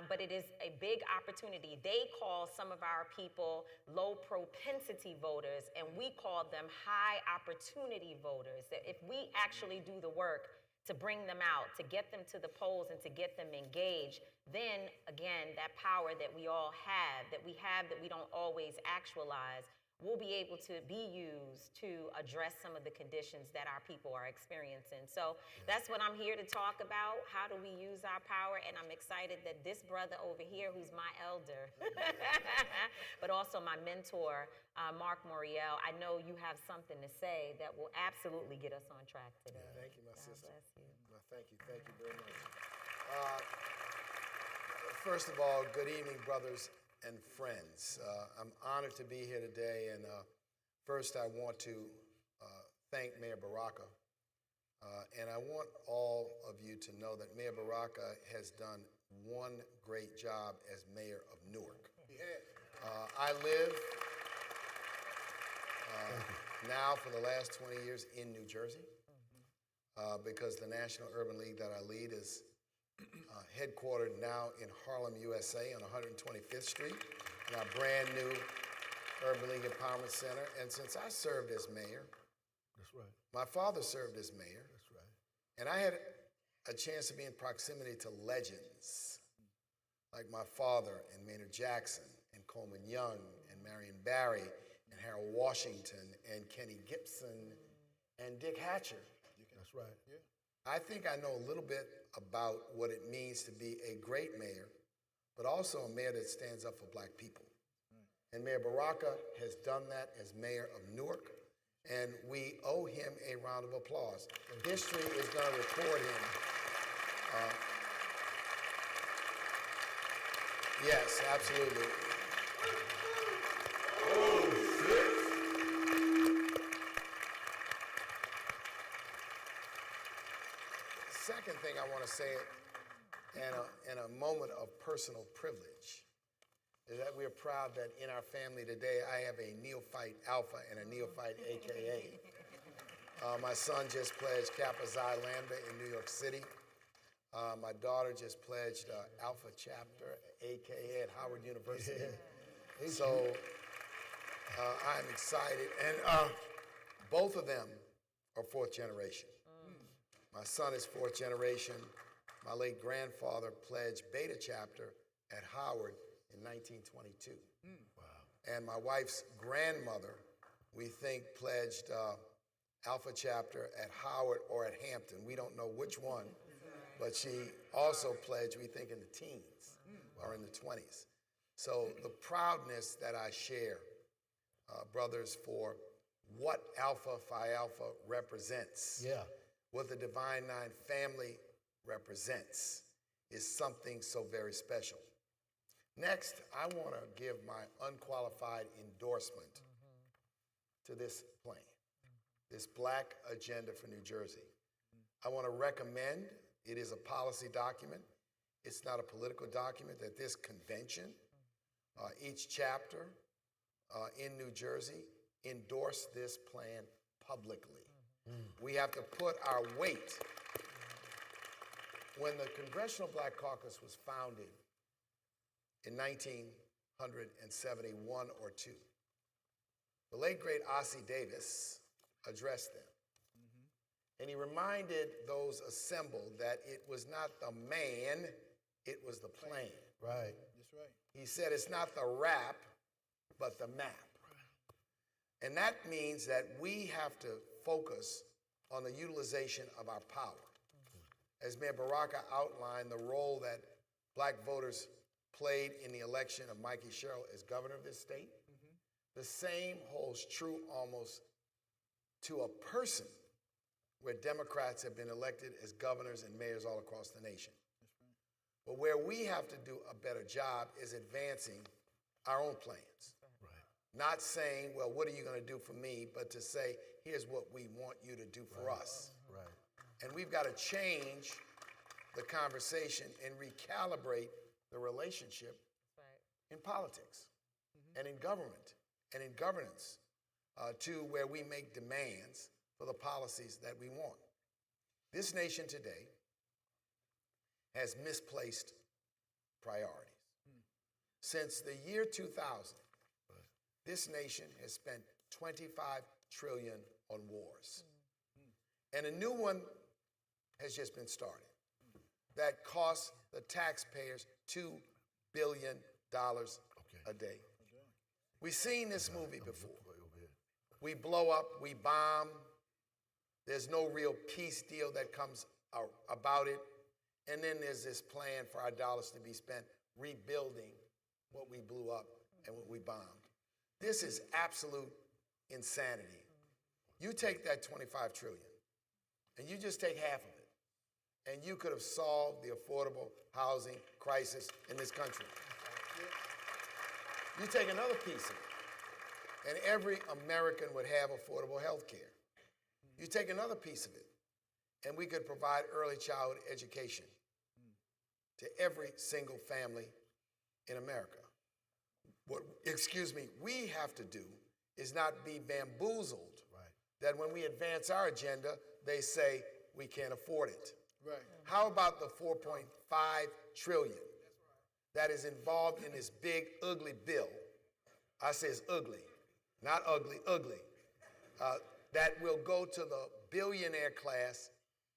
but it is a big opportunity. They call some of our people low propensity voters, and we call them high opportunity voters. That if we actually do the work to bring them out, to get them to the polls and to get them engaged, then again, that power that we all have, that we don't always actualize, will be able to be used to address some of the conditions that our people are experiencing. So that's what I'm here to talk about. How do we use our power? And I'm excited that this brother over here, who's my elder, but also my mentor, Mark Moriel, I know you have something to say that will absolutely get us on track today. Yeah, thank you, my sister. God bless you. Well, thank you very much. First of all, good evening, brothers and friends. I'm honored to be here today, and first I want to thank Mayor Baraka, and I want all of you to know that Mayor Baraka has done one great job as mayor of Newark. I live now for the last 20 years in New Jersey because the National Urban League that I lead is headquartered now in Harlem, USA on 125th Street, in our brand new Urban League Empowerment Center. And since I served as mayor, That's right. my father served as mayor, That's right. and I had a chance to be in proximity to legends like my father and Maynard Jackson and Coleman Young and Marion Barry and Harold Washington and Kenny Gibson and Dick Hatcher. That's right. Yeah. I think I know a little bit about what it means to be a great mayor, but also a mayor that stands up for black people. And Mayor Baraka has done that as mayor of Newark, and we owe him a round of applause. History is going to record him. Yes, absolutely. Second thing I want to say in a moment of personal privilege is that we are proud that in our family today I have a neophyte alpha and a neophyte AKA. My son just pledged Kappa Xi Lambda in New York City. My daughter just pledged Alpha Chapter AKA at Howard University. So I'm excited. And both of them are fourth generation. My son is fourth generation. My late grandfather pledged Beta Chapter at Howard in 1922. Wow. And my wife's grandmother, we think, pledged Alpha Chapter at Howard or at Hampton. We don't know which one, but she also pledged, we think, in the teens or in the 20s. So the proudness that I share, brothers, for what Alpha Phi Alpha represents. Yeah. What the Divine Nine family represents is something so very special. Next, I want to give my unqualified endorsement to this plan, this Black Agenda for New Jersey. I want to recommend, it is a policy document, it's not a political document, that this convention, each chapter in New Jersey, endorse this plan publicly. We have to put our weight. When the Congressional Black Caucus was founded in 1971 or 2, the late, great Ossie Davis addressed them. And he reminded those assembled that it was not the man, it was the plan. Right. That's right. He said it's not the rap, but the map. And that means that we have to focus on the utilization of our power. As Mayor Baraka outlined, the role that black voters played in the election of Mikey Sherrill as governor of this state, the same holds true almost to a person where Democrats have been elected as governors and mayors all across the nation. But where we have to do a better job is advancing our own plans. Not saying, well, what are you going to do for me, but to say, here's what we want you to do for us. And we've got to change the conversation and recalibrate the relationship in politics and in government and in governance to where we make demands for the policies that we want. This nation today has misplaced priorities. Since the year 2000, this nation has spent $25 trillion on wars. And a new one has just been started that costs the taxpayers $2 billion a day. We've seen this movie before. We blow up, we bomb. There's no real peace deal that comes about it. And then there's this plan for our dollars to be spent rebuilding what we blew up and what we bombed. This is absolute insanity. You take that $25 trillion and you just take half of it, and you could have solved the affordable housing crisis in this country. You take another piece of it, and every American would have affordable health care. You take another piece of it, and we could provide early childhood education to every single family in America. What, we have to do is not be bamboozled that when we advance our agenda, they say we can't afford it. How about the $4.5 trillion that is involved in this big, ugly bill? I say it's ugly, not ugly, ugly. That will go to the billionaire class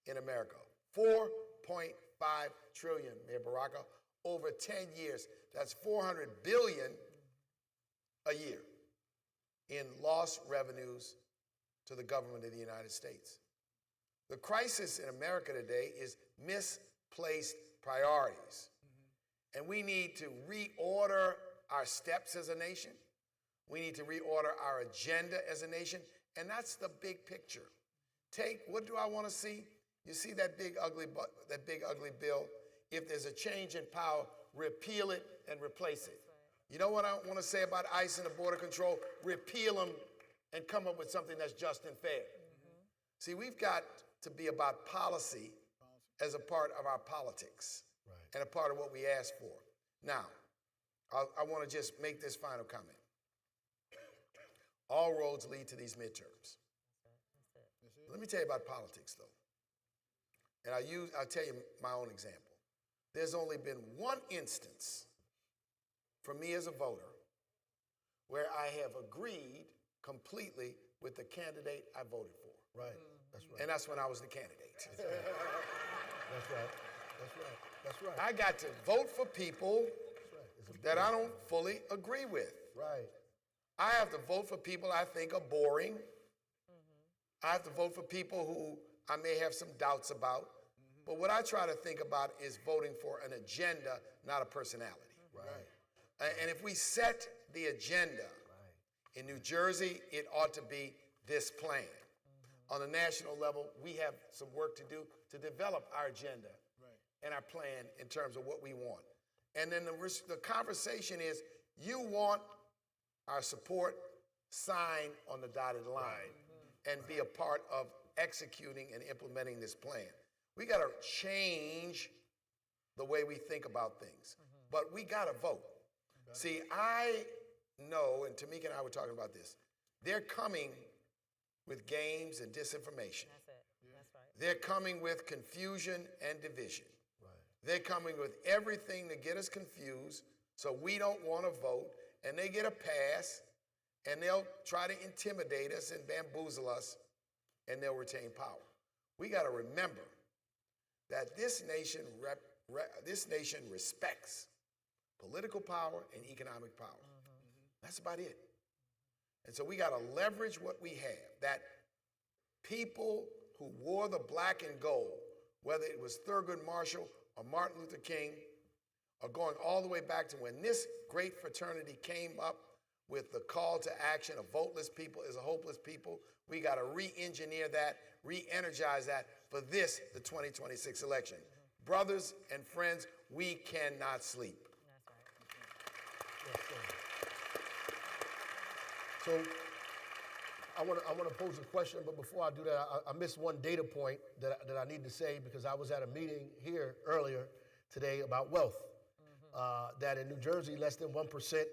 in America. $4.5 trillion, Mayor Baraka, over 10 years. That's $400 billion a year in lost revenues to the government of the United States. The crisis in America today is misplaced priorities. And we need to reorder our steps as a nation. We need to reorder our agenda as a nation. And that's the big picture. What do I want to see? You see that big ugly bill? If there's a change in power, repeal it and replace it. You know what I want to say about ICE and the border control? Repeal them and come up with something that's just and fair. See, we've got to be about policy as a part of our politics and a part of what we ask for. Now, I want to just make this final comment. All roads lead to these midterms. Let me tell you about politics, though. And I'll tell you my own example. There's only been one instance for me as a voter where I have agreed completely with the candidate I voted for. Right, that's right. And that's when I was the candidate. That's right, that's right, that's right. I got to vote for people that I don't fully agree with. Right. I have to vote for people I think are boring. I have to vote for people who I may have some doubts about. But what I try to think about is voting for an agenda, not a personality. Right. And if we set the agenda, in New Jersey, it ought to be this plan. On the national level, we have some work to do to develop our agenda and our plan in terms of what we want. And then the conversation is, you want our support, sign on the dotted line and be a part of executing and implementing this plan. We got to change the way we think about things, but we got to vote. See, I know, and Tamika and I were talking about this, they're coming with games and disinformation. That's it. That's right. They're coming with confusion and division. They're coming with everything to get us confused so we don't want to vote, and they get a pass, and they'll try to intimidate us and bamboozle us, and they'll retain power. We got to remember that this nation respects political power and economic power. That's about it. And so we got to leverage what we have, that people who wore the black and gold, whether it was Thurgood Marshall or Martin Luther King, or going all the way back to when this great fraternity came up with the call to action of voteless people is a hopeless people. We got to re-engineer that, re-energize that for this, the 2026 election. Brothers and friends, we cannot sleep. So I want to pose a question, but before I do that, I missed one data point that I need to say because I was at a meeting here earlier today about wealth. That in New Jersey, less than 1%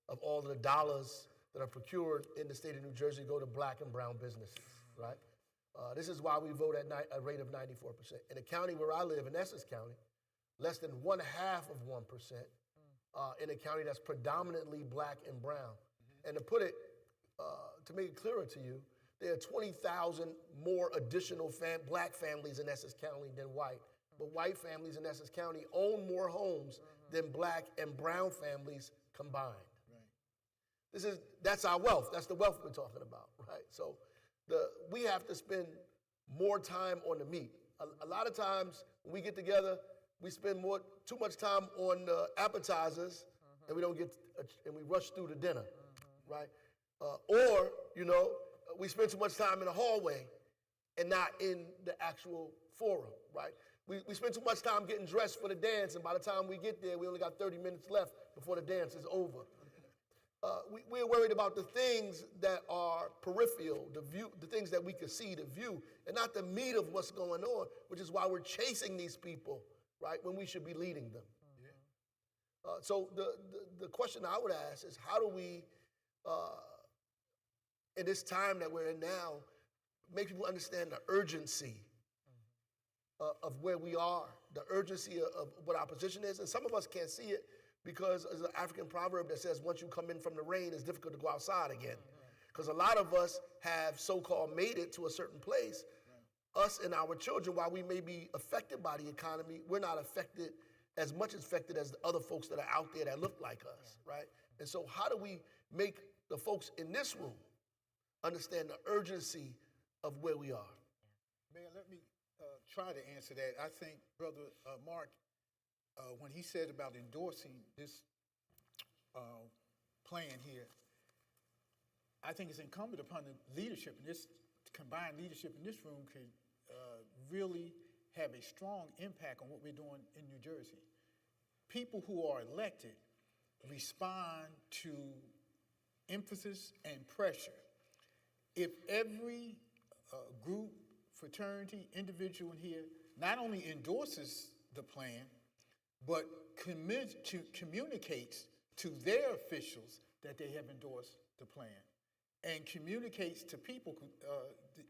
of all of the dollars that are procured in the state of New Jersey go to black and brown businesses, right? This is why we vote at a rate of 94%. In the county where I live, in Essex County, less than 0.5% in a county that's predominantly black and brown. And to put it, to make it clearer to you, there are 20,000 more additional black families in Essex County than white. But white families in Essex County own more homes than black and brown families combined. That's our wealth. That's the wealth we're talking about, right? So we have to spend more time on the meat. A lot of times when we get together, we spend too much time on appetizers, and we don't get, and we rush through the dinner, right? Or we spend too much time in the hallway and not in the actual forum, right? We spend too much time getting dressed for the dance, and by the time we get there, we only got 30 minutes left before the dance is over. We're worried about the things that are peripheral, the things that we can see, the view, and not the meat of what's going on, which is why we're chasing these people, right, when we should be leading them. So the question I would ask is, how do we, in this time that we're in now, make people understand the urgency of where we are, the urgency of what our position is? And some of us can't see it because there's an African proverb that says, once you come in from the rain, it's difficult to go outside again. Because a lot of us have so-called made it to a certain place. Us and our children, while we may be affected by the economy, we're not affected as much affected as the other folks that are out there that look like us, right? And so how do we make the folks in this room understand the urgency of where we are? Mayor, let me try to answer that. I think Brother Mark, when he said about endorsing this plan here, I think it's incumbent upon the leadership, and this combined leadership in this room could really have a strong impact on what we're doing in New Jersey. People who are elected respond to emphasis and pressure. If every group, fraternity, individual in here not only endorses the plan, but communicates to their officials that they have endorsed the plan, and communicates to people,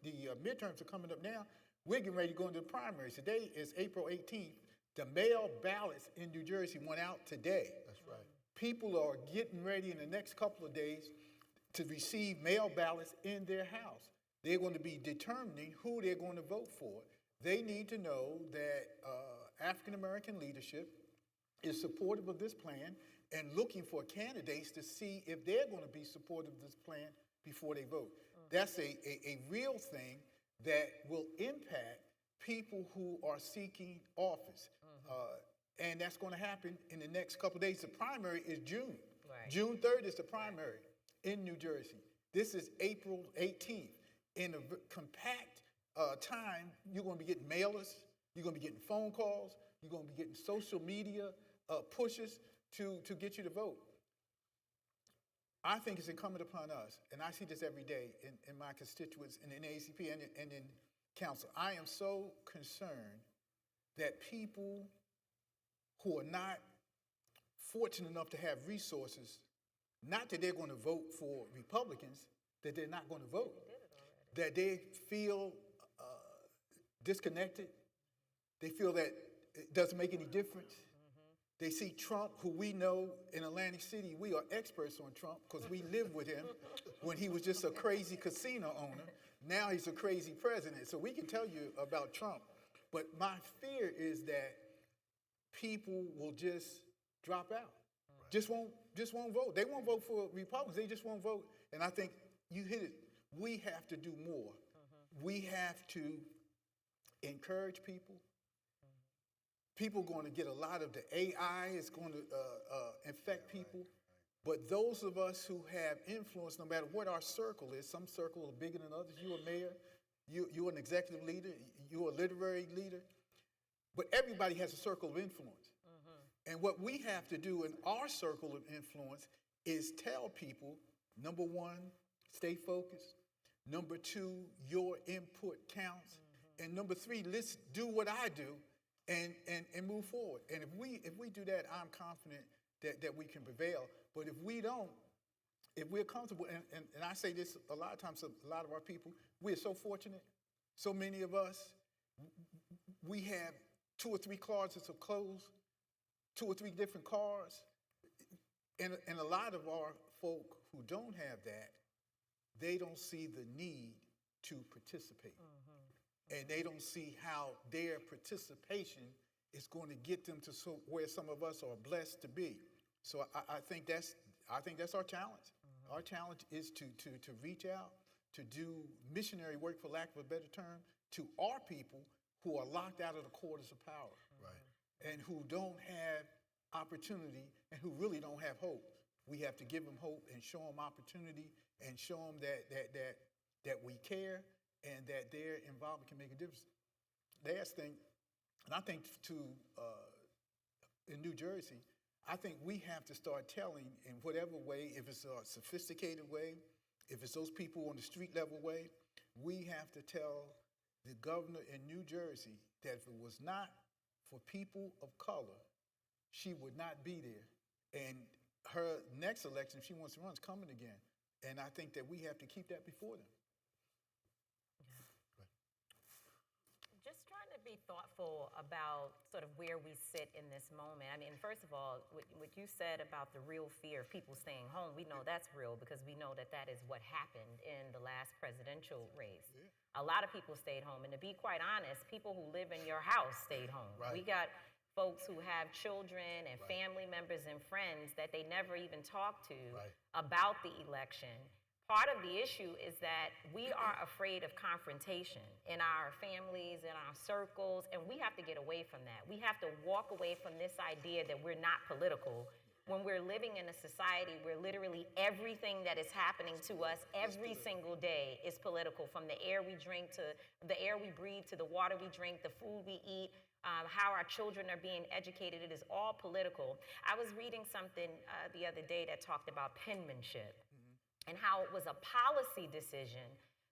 the midterms are coming up now, we're getting ready to go into the primaries. Today is April 18th. The mail ballots in New Jersey went out today. That's right. People are getting ready in the next couple of days to receive mail ballots in their house. They're going to be determining who they're going to vote for. They need to know that African American leadership is supportive of this plan and looking for candidates to see if they're going to be supportive of this plan before they vote. That's a real thing that will impact people who are seeking office. And that's going to happen in the next couple of days. The primary is June. Right. June 3rd is the primary in New Jersey. This is April 18th. In a compact time, you're going to be getting mailers, you're going to be getting phone calls, you're going to be getting social media pushes to get you to vote. I think it's incumbent upon us, and I see this every day in my constituents and in ACP and in council. I am so concerned that people who are not fortunate enough to have resources, not that they're going to vote for Republicans, that they're not going to vote, that they feel disconnected, they feel that it doesn't make any difference. They see Trump, who we know in Atlantic City, we are experts on Trump because we lived with him when he was just a crazy casino owner. Now he's a crazy president. So we can tell you about Trump. But my fear is that people will just drop out, just won't vote. They won't vote for Republicans. They just won't vote. And I think you hit it. We have to do more. We have to encourage people. People are going to get a lot of the AI is going to infect people. But those of us who have influence, no matter what our circle is, some circles are bigger than others. You're a mayor, you're an executive leader, you're a literary leader, but everybody has a circle of influence. And what we have to do in our circle of influence is tell people, number one, stay focused. Number two, your input counts. And number three, let's do what I do and move forward. And if we do that, I'm confident that we can prevail. But if we don't, if we're comfortable, and I say this a lot of times, a lot of our people, we're so fortunate, so many of us, we have 2 or 3 closets of clothes, 2 or 3 different cars, and a lot of our folk who don't have that, they don't see the need to participate. And they don't see how their participation is going to get them to where some of us are blessed to be. So I think that's our challenge. Our challenge is to reach out, to do missionary work, for lack of a better term, to our people who are locked out of the quarters of power. Right. And who don't have opportunity and who really don't have hope. We have to give them hope and show them opportunity and show them that we care and that their involvement can make a difference. Last thing, and I think in New Jersey, I think we have to start telling in whatever way, if it's a sophisticated way, if it's those people on the street level way, we have to tell the governor in New Jersey that if it was not for people of color, she would not be there. And her next election, if she wants to run, is coming again. And I think that we have to keep that before them. Just trying to be thoughtful about sort of where we sit in this moment. I mean, first of all, what you said about the real fear of people staying home, we know that's real because we know that is what happened in the last presidential race. A lot of people stayed home. And to be quite honest, people who live in your house stayed home. Right. We got folks who have children and family members and friends that they never even talk to about the election. Part of the issue is that we are afraid of confrontation in our families, in our circles, and we have to get away from that. We have to walk away from this idea that we're not political when we're living in a society where literally everything that is happening to us every single day is political, from the air we drink to the air we breathe to the water we drink, the food we eat, how our children are being educated. It is all political. I was reading something the other day that talked about penmanship. And how it was a policy decision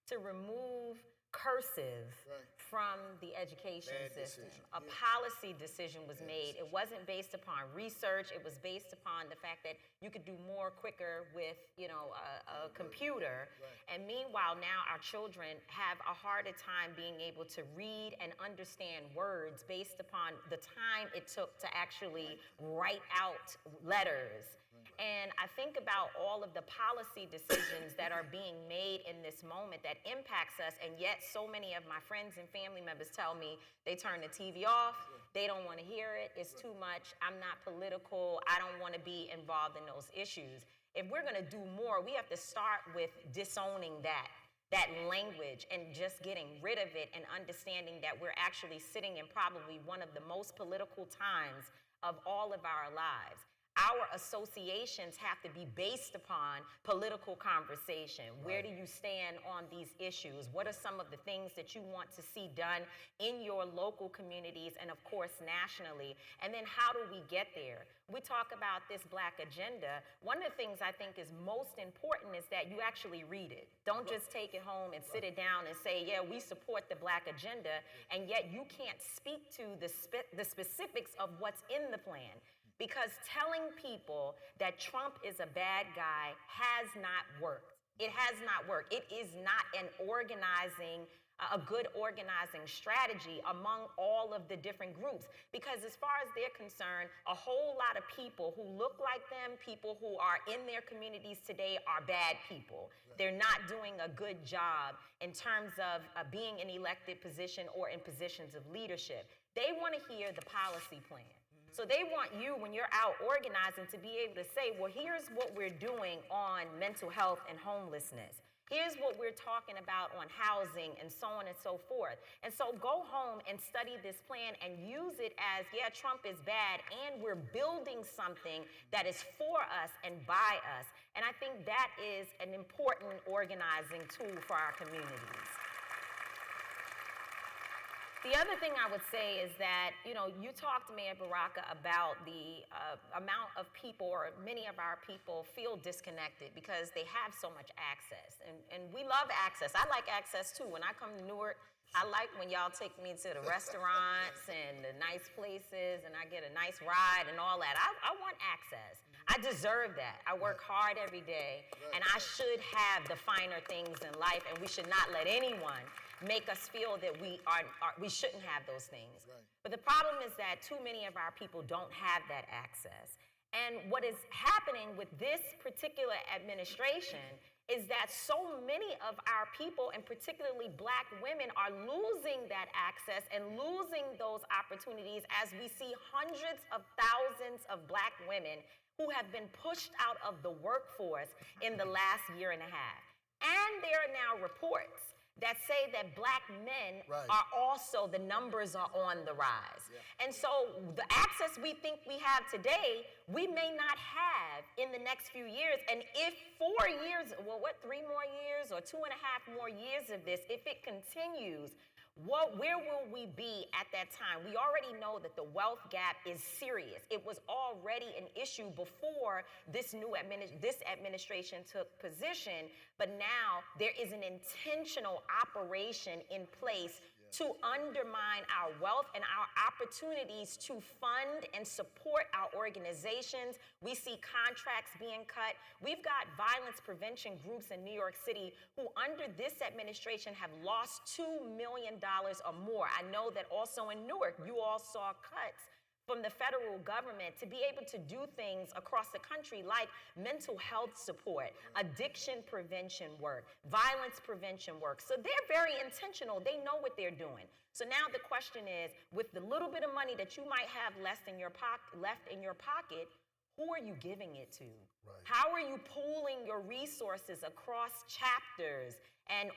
to remove cursive from the education system. A policy decision was made. It wasn't based upon research. It was based upon the fact that you could do more quicker with, a computer. And meanwhile, now our children have a harder time being able to read and understand words based upon the time it took to actually write out letters. And I think about all of the policy decisions that are being made in this moment that impacts us, and yet so many of my friends and family members tell me they turn the TV off, they don't want to hear it, it's too much, I'm not political, I don't want to be involved in those issues. If we're going to do more, we have to start with disowning that language and just getting rid of it and understanding that we're actually sitting in probably one of the most political times of all of our lives. Our associations have to be based upon political conversation. Where do you stand on these issues? What are some of the things that you want to see done in your local communities and, of course, nationally? And then how do we get there? We talk about this Black agenda. One of the things I think is most important is that you actually read it. Don't just take it home and sit it down and say, yeah, we support the Black agenda, and yet you can't speak to the specifics of what's in the plan. Because telling people that Trump is a bad guy has not worked. It has not worked. It is not a good organizing strategy among all of the different groups. Because as far as they're concerned, a whole lot of people who look like them, people who are in their communities today, are bad people. They're not doing a good job in terms of being in elected position or in positions of leadership. They want to hear the policy plan. So they want you, when you're out organizing, to be able to say, well, here's what we're doing on mental health and homelessness. Here's what we're talking about on housing and so on and so forth. And so go home and study this plan and use it as, yeah, Trump is bad, and we're building something that is for us and by us. And I think that is an important organizing tool for our communities. The other thing I would say is that, you know, you talked, Mayor Baraka, about the amount of people, or many of our people, feel disconnected because they have so much access. And we love access. I like access too. When I come to Newark, I like when y'all take me to the restaurants and the nice places, and I get a nice ride and all that. I want access. I deserve that. I work hard every day, and I should have the finer things in life, and we should not let anyone make us feel that we shouldn't have those things. Right. But the problem is that too many of our people don't have that access. And what is happening with this particular administration is that so many of our people, and particularly Black women, are losing that access and losing those opportunities as we see hundreds of thousands of Black women who have been pushed out of the workforce in the last year and a half. And there are now reports that say that Black men are also, the numbers are on the rise. Yeah. And so the access we think we have today, we may not have in the next few years. And if 4 years, well, what, 3 more years or 2.5 more years of this, if it continues, where will we be at that time? We already know that the wealth gap is serious. It was already an issue before this administration took position, but now there is an intentional operation in place to undermine our wealth and our opportunities to fund and support our organizations. We see contracts being cut. We've got violence prevention groups in New York City who, under this administration, have lost $2 million or more. I know that also in Newark, you all saw cuts from the federal government to be able to do things across the country like mental health support, addiction prevention work, violence prevention work. So they're very intentional. They know what they're doing. So now the question is, with the little bit of money that you might have left in your pocket, who are you giving it to? Right. How are you pooling your resources across chapters and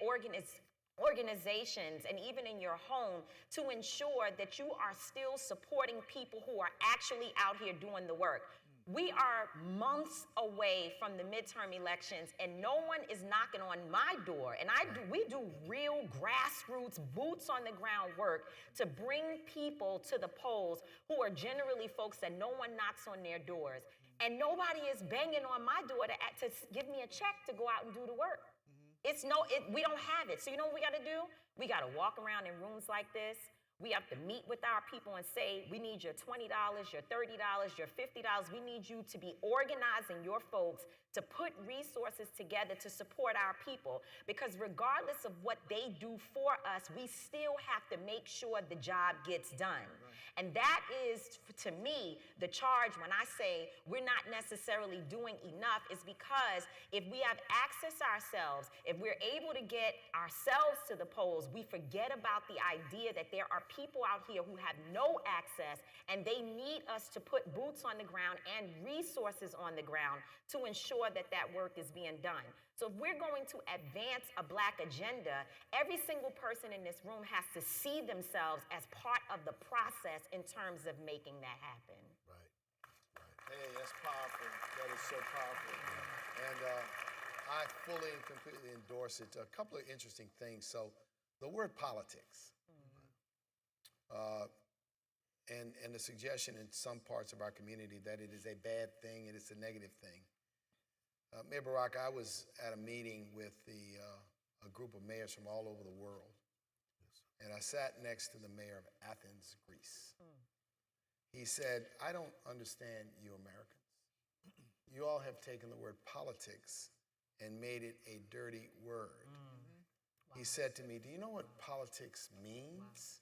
organizations and even in your home to ensure that you are still supporting people who are actually out here doing the work? We are months away from the midterm elections, and no one is knocking on my door. And we do real grassroots, boots on the ground work to bring people to the polls who are generally folks that no one knocks on their doors. And nobody is banging on my door to give me a check to go out and do the work. We don't have it. So you know what we got to do? We got to walk around in rooms like this. We have to meet with our people and say, we need your $20, your $30, your $50. We need you to be organizing your folks to put resources together to support our people. Because regardless of what they do for us, we still have to make sure the job gets done. Right. And that is, to me, the charge when I say we're not necessarily doing enough, is because if we have access ourselves, if we're able to get ourselves to the polls, we forget about the idea that there are people out here who have no access, and they need us to put boots on the ground and resources on the ground to ensure that that work is being done. So if we're going to advance a Black agenda, every single person in this room has to see themselves as part of the process in terms of making that happen. Right. Hey, that's powerful. That is so powerful. And I fully and completely endorse it. A couple of interesting things. So the word politics. And the suggestion in some parts of our community that it is a bad thing, it is a negative thing. Mayor Baraka, I was at a meeting with a group of mayors from all over the world, and I sat next to the mayor of Athens, Greece. He said, I don't understand you Americans. You all have taken the word politics and made it a dirty word. Wow. He said to me, do you know what politics means?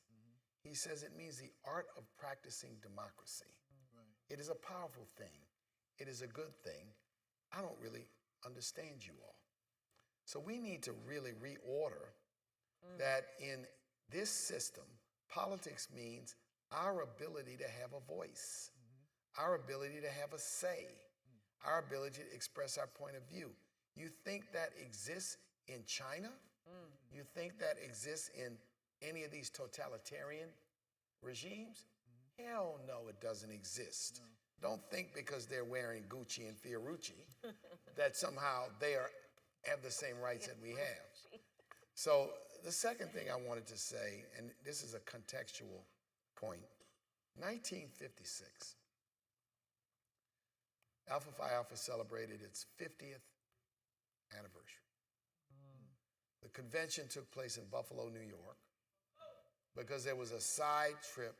He says it means the art of practicing democracy. Right. It is a powerful thing. It is a good thing. I don't really understand you all. So we need to really reorder that in this system, politics means our ability to have a voice, our ability to have a say, our ability to express our point of view. You think that exists in China? You think that exists in any of these totalitarian regimes? Hell no, it doesn't exist. Don't think because they're wearing Gucci and Fiorucci that somehow they have the same rights that we have. So the second thing I wanted to say, and this is a contextual point, 1956, Alpha Phi Alpha celebrated its 50th anniversary. The convention took place in Buffalo, New York, because there was a side trip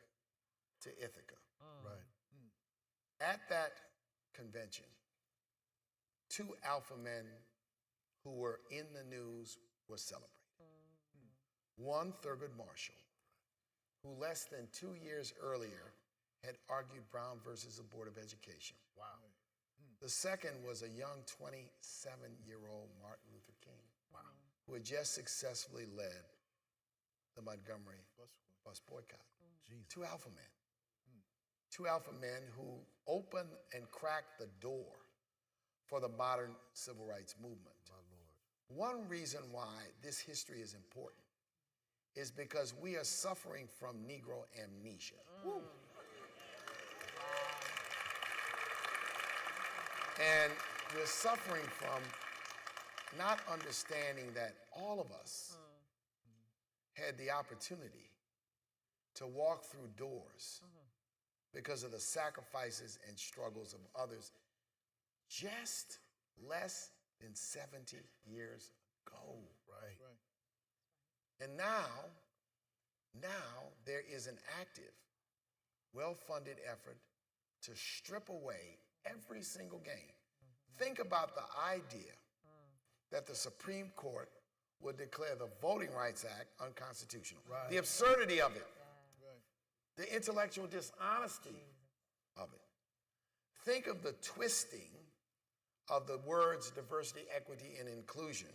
to Ithaca. Right. At that convention, 2 alpha men who were in the news were celebrated. One, Thurgood Marshall, who less than 2 years earlier had argued Brown versus the Board of Education. Wow. The second was a young 27-year-old Martin Luther King, who had just successfully led the Montgomery bus boycott. 2 alpha men. 2 alpha men who opened and cracked the door for the modern civil rights movement. One reason why this history is important is because we are suffering from Negro amnesia. And we're suffering from not understanding that all of us had the opportunity to walk through doors because of the sacrifices and struggles of others just less than 70 years ago. Right. And now there is an active, well-funded effort to strip away every single gain. Think about the idea that the Supreme Court would declare the Voting Rights Act unconstitutional. Right. The absurdity of it. The intellectual dishonesty of it. Think of the twisting of the words diversity, equity, and inclusion,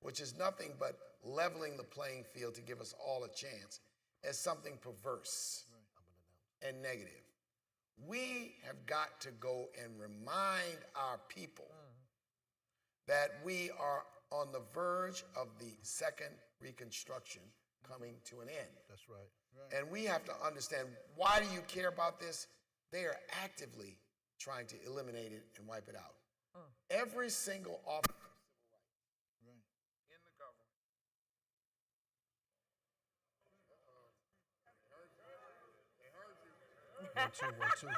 which is nothing but leveling the playing field to give us all a chance, as something perverse and negative. We have got to go and remind our people that we are on the verge of the second Reconstruction coming to an end. That's right. And we have to understand, why do you care about this? They are actively trying to eliminate it and wipe it out. Every single office of civil rights in the government. 1, 2, 1, 2. He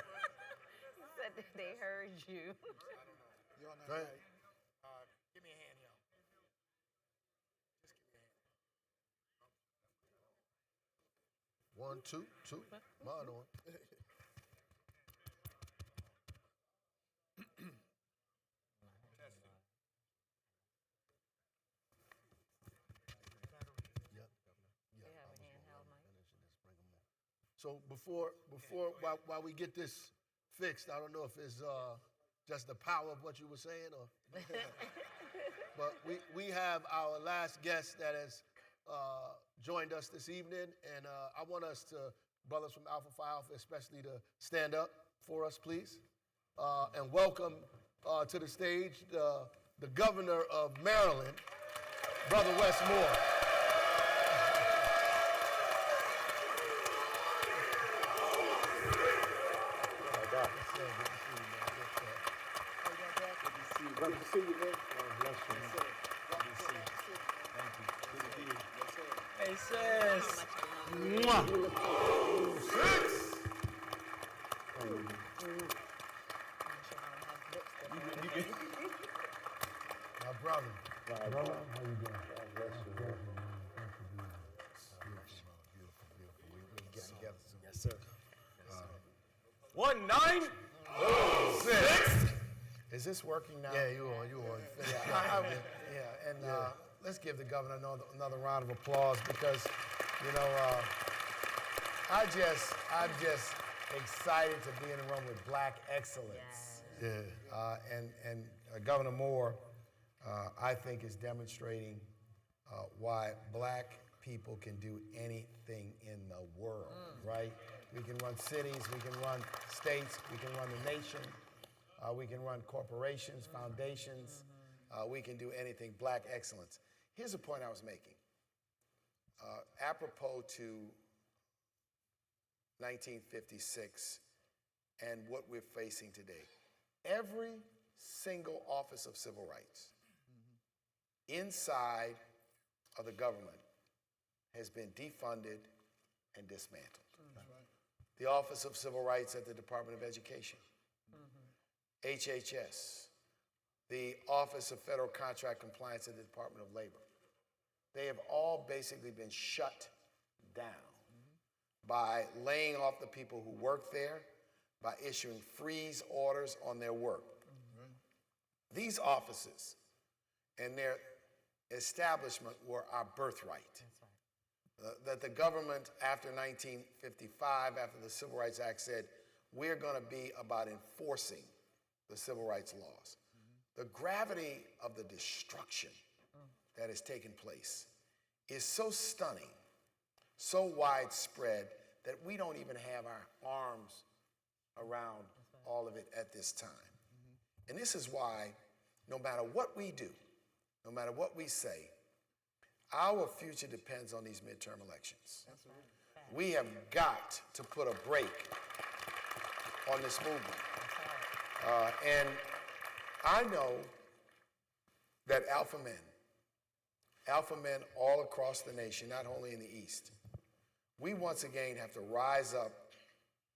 said that they heard you. Go ahead. Give me a hand, y'all. Just give me a hand. 1, 2, 2. Mine on. So while we get this fixed, I don't know if it's just the power of what you were saying, or but we have our last guest that has joined us this evening, and I want us to, brothers from Alpha Phi Alpha especially, to stand up for us, please, and welcome to the stage the governor of Maryland, Brother Wes Moore. Good to see you, man. God bless you. Good to see you. Thank you. Good to see you. Hey, sis. Mwah. 6. My brother. Brother, how you doing? God bless you. Beautiful. We'll get together soon. Yes, sir. 1, 9, 6. Is this working now? Yeah, you on. Let's give the governor another round of applause, because, I'm just excited to be in the room with Black excellence. Yeah. And Governor Moore, I think, is demonstrating why Black people can do anything in the world, right? We can run cities, we can run states, we can run the nation. We can run corporations, foundations. We can do anything. Black excellence. Here's the point I was making. Apropos to 1956 and what we're facing today. Every single office of civil rights inside of the government has been defunded and dismantled. The Office of Civil Rights at the Department of Education, HHS, the Office of Federal Contract Compliance at the Department of Labor. They have all basically been shut down by laying off the people who work there, by issuing freeze orders on their work. These offices and their establishment were our birthright. That the government, after 1955, after the Civil Rights Act, said, we're going to be about enforcing the civil rights laws. The gravity of the destruction that has taken place is so stunning, so widespread, that we don't even have our arms around all of it at this time. And this is why, no matter what we do, no matter what we say, our future depends on these midterm elections. We have got to put a brake on this movement. And I know that alpha men all across the nation, not only in the East, we once again have to rise up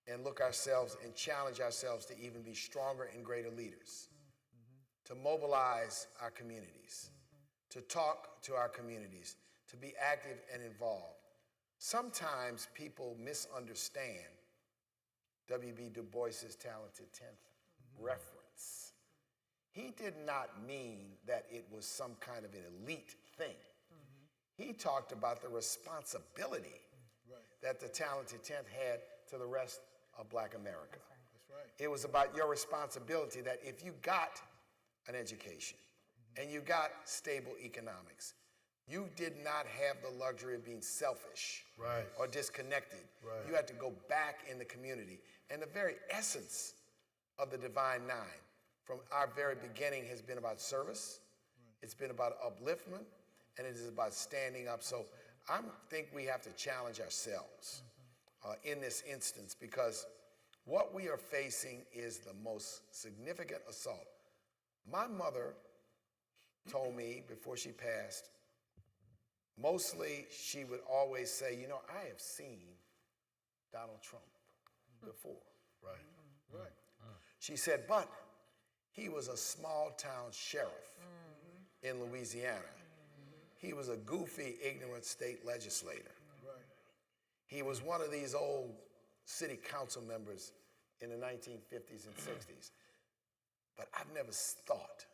and look ourselves and challenge ourselves to even be stronger and greater leaders, to mobilize our communities, to talk to our communities, to be active and involved. Sometimes people misunderstand W.B. Du Bois's Talented 10th reference. He did not mean that it was some kind of an elite thing. He talked about the responsibility that the Talented 10th had to the rest of Black America. It was about your responsibility that if you got an education and you got stable economics, you did not have the luxury of being selfish or disconnected. You had to go back in the community. And the very essence of the Divine Nine from our very beginning has been about service, it's been about upliftment, and it is about standing up. So I think we have to challenge ourselves in this instance, because what we are facing is the most significant assault. My mother told me before she passed, mostly she would always say, you know, I have seen Donald Trump before. She said, but he was a small town sheriff in Louisiana. He was a goofy, ignorant state legislator. He was one of these old city council members in the 1950s and 60s. But I've never thought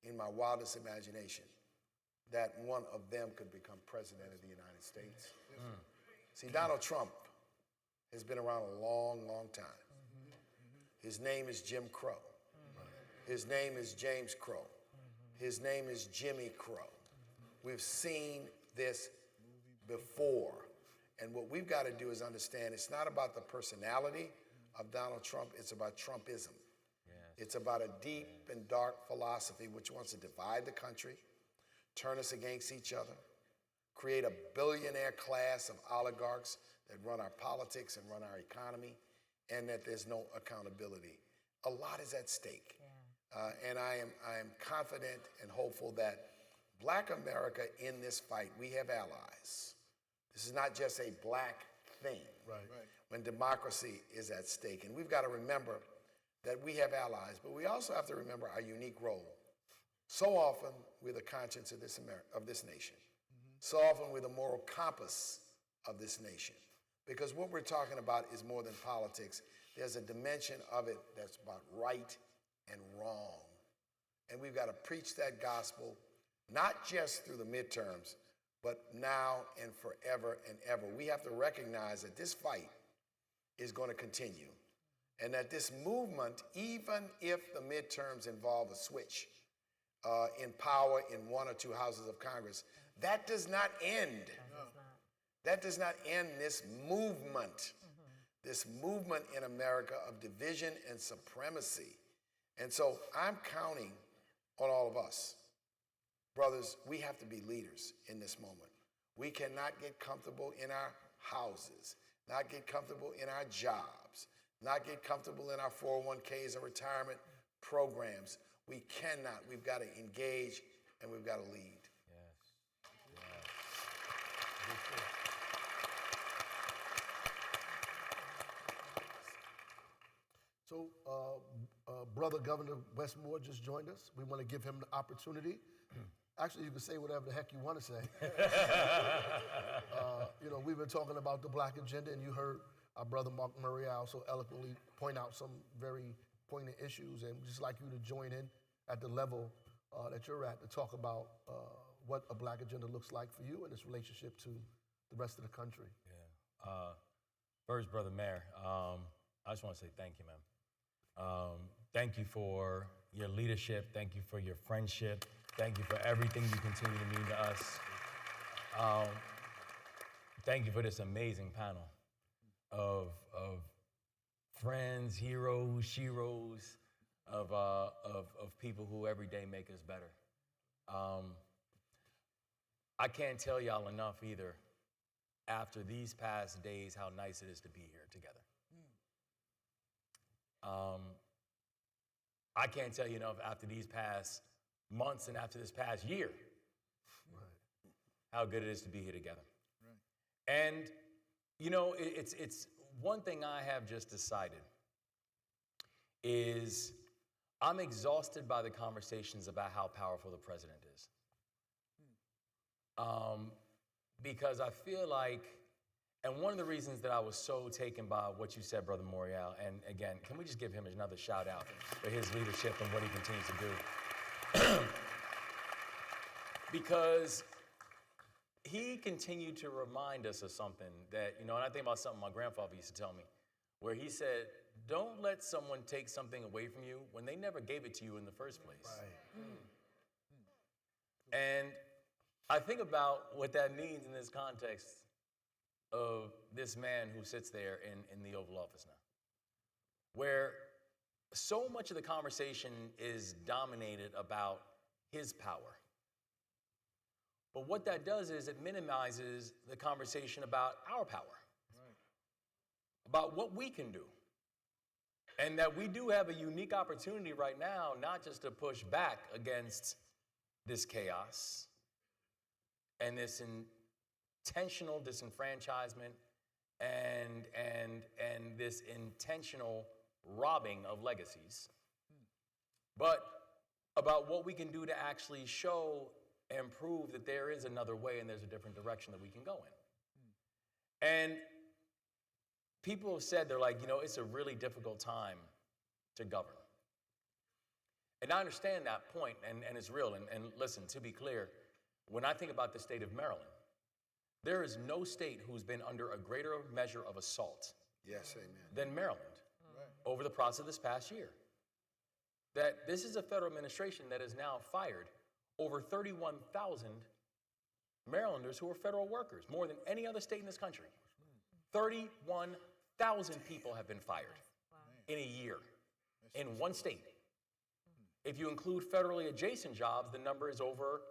in my wildest imagination that one of them could become president of the United States. See, Donald Trump has been around a long, long time. His name is Jim Crow. His name is James Crow. His name is Jimmy Crow. We've seen this before. And what we've got to do is understand it's not about the personality of Donald Trump, it's about Trumpism. It's about a deep and dark philosophy which wants to divide the country, turn us against each other, create a billionaire class of oligarchs that run our politics and run our economy, and that there's no accountability. A lot is at stake. And I am confident and hopeful that Black America in this fight, we have allies. This is not just a Black thing when democracy is at stake. And we've got to remember that we have allies, but we also have to remember our unique role. So often, we're the conscience of this nation. So often, we're the moral compass of this nation. Because what we're talking about is more than politics. There's a dimension of it that's about right and wrong. And we've got to preach that gospel, not just through the midterms, but now and forever and ever. We have to recognize that this fight is going to continue, and that this movement, even if the midterms involve a switch in power in one or two houses of Congress, that does not end. That does not end this movement, this movement in America of division and supremacy. And so I'm counting on all of us Brothers, we have to be leaders in this moment. We cannot get comfortable in our houses, not get comfortable in our jobs, not get comfortable in our 401ks and retirement programs. We cannot. We've got to engage and we've got to lead. So, Brother Governor Westmore just joined us. We want to give him the opportunity. Actually, you can say whatever the heck you want to say. You know, we've been talking about the black agenda, and you heard our brother Mark Murray also eloquently point out some very poignant issues, and we'd just like you to join in at the level that you're at to talk about what a black agenda looks like for you and its relationship to the rest of the country. Yeah. First, Brother Mayor, I just want to say thank you, man. Thank you for your leadership. Thank you for your friendship. Thank you for everything you continue to mean to us. Thank you for this amazing panel of friends, heroes, sheroes, of people who every day make us better. I can't tell y'all enough either, after these past days, how nice it is to be here together. I can't tell you enough after these past months and after this past year, how good it is to be here together. And, you know, it's one thing I have just decided is I'm exhausted by the conversations about how powerful the president is. Because I feel like, and one of the reasons that I was so taken by what you said, Brother Morial, and again, can we just give him another shout out for his leadership and what he continues to do? Because he continued to remind us of something that, you know, and I think about something my grandfather used to tell me, where he said, don't let someone take something away from you when they never gave it to you in the first place. And I think about what that means in this context of this man who sits there in the Oval Office now, where so much of the conversation is dominated about his power. But what that does is it minimizes the conversation about our power, about what we can do. And that we do have a unique opportunity right now, not just to push back against this chaos and this intentional disenfranchisement and this intentional robbing of legacies, but about what we can do to actually show and prove that there is another way and there's a different direction that we can go in. And people have said, they're like, you know, it's a really difficult time to govern. And I understand that point, and it's real. And listen, to be clear, when I think about the state of Maryland, there is no state who's been under a greater measure of assault than Maryland over the process of this past year. That this is a federal administration that has now fired over 31,000 Marylanders who are federal workers, more than any other state in this country. 31,000 people have been fired in a year in one state. If you include federally adjacent jobs, the number is over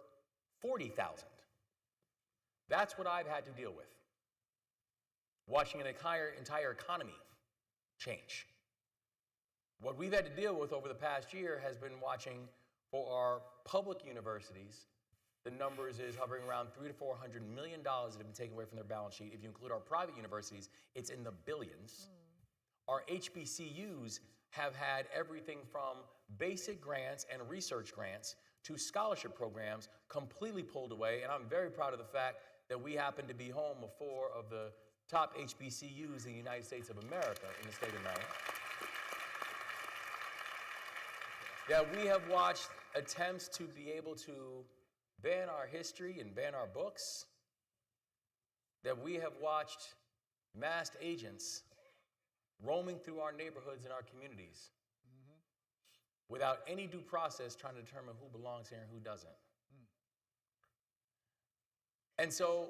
40,000. That's what I've had to deal with. Watching an entire economy change. What we've had to deal with over the past year has been watching for our public universities. The numbers is hovering around $300 to $400 million that have been taken away from their balance sheet. If you include our private universities, it's in the billions. Our HBCUs have had everything from basic grants and research grants to scholarship programs completely pulled away. And I'm very proud of the fact that we happen to be home of 4 of the top HBCUs in the United States of America, in the state of Maryland. That we have watched attempts to be able to ban our history and ban our books. That we have watched masked agents roaming through our neighborhoods and our communities without any due process trying to determine who belongs here and who doesn't. And so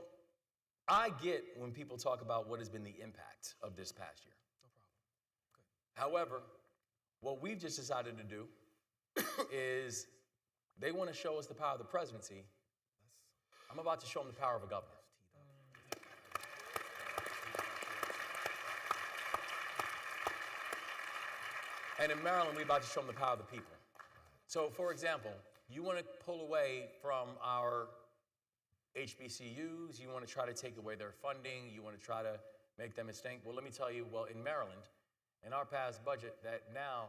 I get when people talk about what has been the impact of this past year. However, what we've just decided to do is They want to show us the power of the presidency. I'm about to show them the power of a governor. And in Maryland, we're about to show them the power of the people. So, for example, you want to pull away from our HBCUs, you want to try to take away their funding, you want to try to make them extinct. Well, let me tell you, well, in Maryland, in our past budget, that now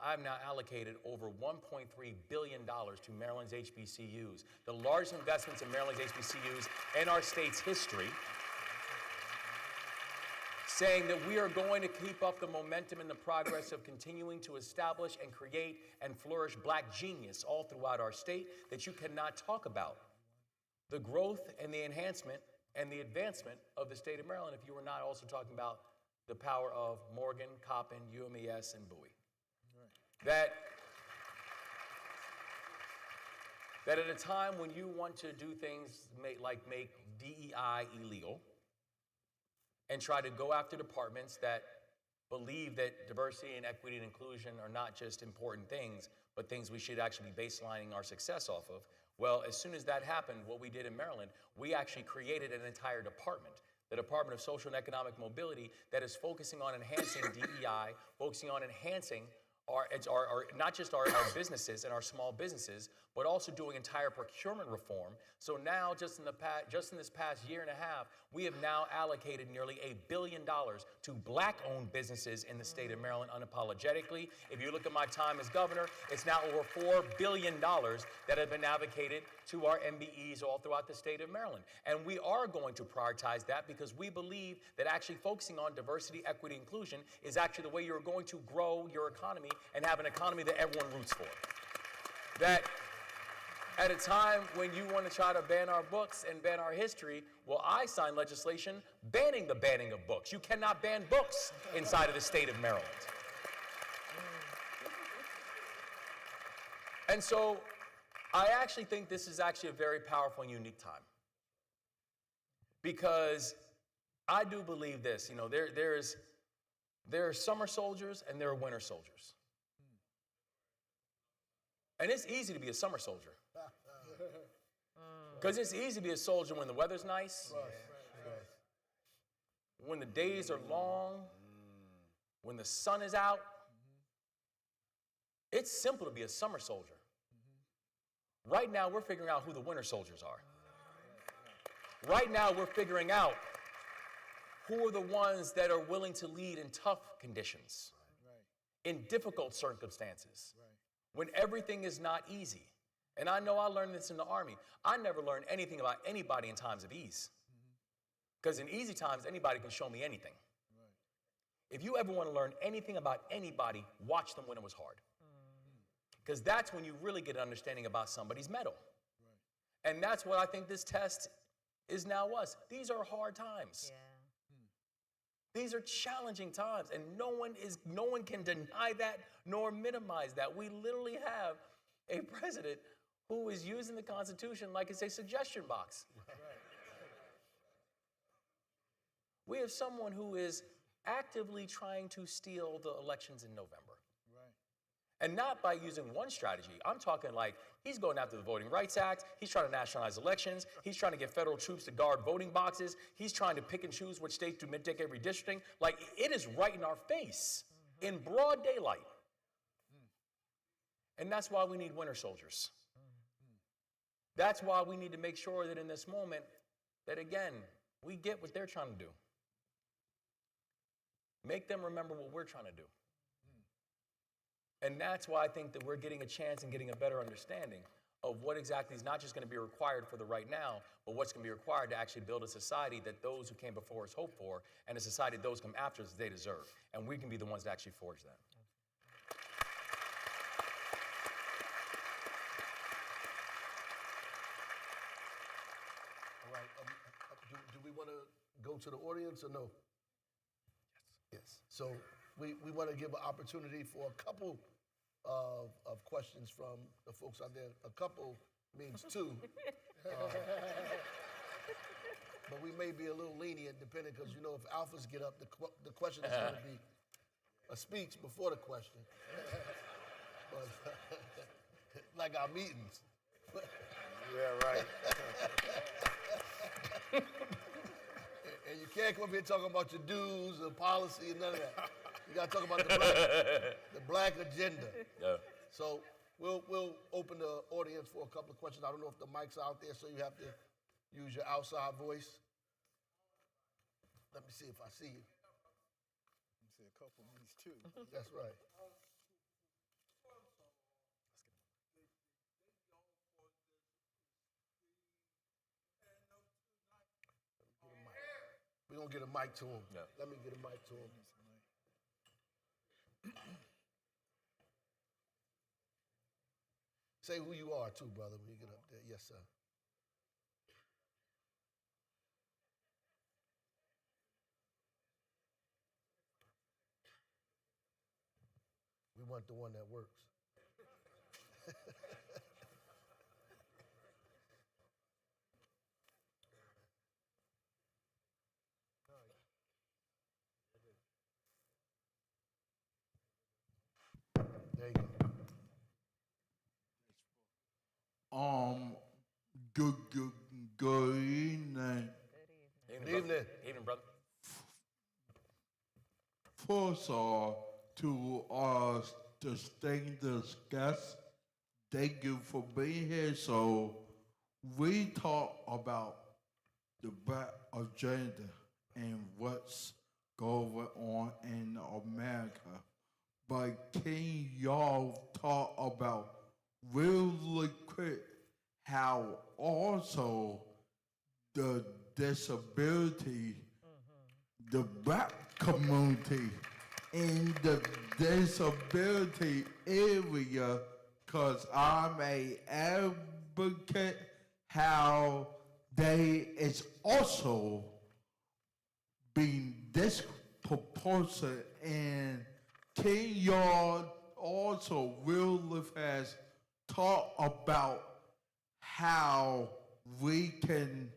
I've now allocated over $1.3 billion to Maryland's HBCUs, the largest investments in Maryland's HBCUs in our state's history, saying that we are going to keep up the momentum and the progress of continuing to establish and create and flourish black genius all throughout our state, that you cannot talk about the growth and the enhancement and the advancement of the state of Maryland if you were not also talking about the power of Morgan, Coppin, UMES, and Bowie. That at a time when you want to do things like make DEI illegal and try to go after departments that believe that diversity and equity and inclusion are not just important things, but things we should actually be baselining our success off of. Well, as soon as that happened, what we did in Maryland, we actually created an entire department, the Department of Social and Economic Mobility, that is focusing on enhancing DEI, focusing on enhancing not just our businesses and our small businesses, but also doing entire procurement reform. So now, just in this past year and a half, we have now allocated nearly $1 billion to black-owned businesses in the state of Maryland unapologetically. If you look at my time as governor, it's now over $4 billion that have been allocated to our MBEs all throughout the state of Maryland. And we are going to prioritize that because we believe that actually focusing on diversity, equity, inclusion is actually the way you're going to grow your economy and have an economy that everyone roots for. That at a time when you want to try to ban our books and ban our history, well, I signed legislation banning the banning of books. You cannot ban books inside of the state of Maryland. And so I actually think this is actually a very powerful and unique time. Because I do believe this, you know, there are summer soldiers and there are winter soldiers. And it's easy to be a summer soldier. Because it's easy to be a soldier when the weather's nice, when the days are long, when the sun is out. It's simple to be a summer soldier. Right now, we're figuring out who the winter soldiers are. Right now, we're figuring out who are the ones that are willing to lead in tough conditions, in difficult circumstances, when everything is not easy. And I know I learned this in the Army. I never learned anything about anybody in times of ease. Because in easy times, anybody can show me anything. If you ever want to learn anything about anybody, watch them when it was hard. Because that's when you really get an understanding about somebody's mettle. And that's what I think this test is now us. These are hard times. These are challenging times, and no one can deny that nor minimize that. We literally have a president who is using the Constitution like it's a suggestion box. We have someone who is actively trying to steal the elections in November. And not by using one strategy. I'm talking like he's going after the Voting Rights Act. He's trying to nationalize elections. He's trying to get federal troops to guard voting boxes. He's trying to pick and choose which states do mid-decade redistricting. Like, it is right in our face, in broad daylight. And that's why we need winter soldiers. That's why we need to make sure that in this moment, that again, we get what they're trying to do. Make them remember what we're trying to do. And that's why I think that we're getting a chance and getting a better understanding of what exactly is not just going to be required for the right now, but what's going to be required to actually build a society that those who came before us hope for, and a society that those who come after us they deserve. And we can be the ones that actually forge that. All right. Do we want to go to the audience or no? Yes. So we want to give an opportunity for a couple of questions from the folks out there. A couple means two. But we may be a little lenient depending, because you know if alphas get up, the question is going to be a speech before the question. But like our meetings. Yeah, right. And you can't come up here talking about your dues and policy and none of that. You got to talk about the black agenda. Yeah. So we'll open the audience for a couple of questions. I don't know if the mic's out there, so you have to use your outside voice. Let me see if I see you. Let me see a couple of these too. That's right. We're going to get a mic to him. Yeah. Let me get a mic to him. Say who you are, too, brother, when you get up there. Yes, sir. We want the one that works. There you go. Good evening. Good evening. Evening, brother. First to our distinguished guests, thank you for being here. So we talk about the black agenda and what's going on in America. But can y'all talk about really quick how also the disability, the black community in the disability area, because I'm a advocate, how they is also being disproportionate, and can y'all also really fast talk about how we can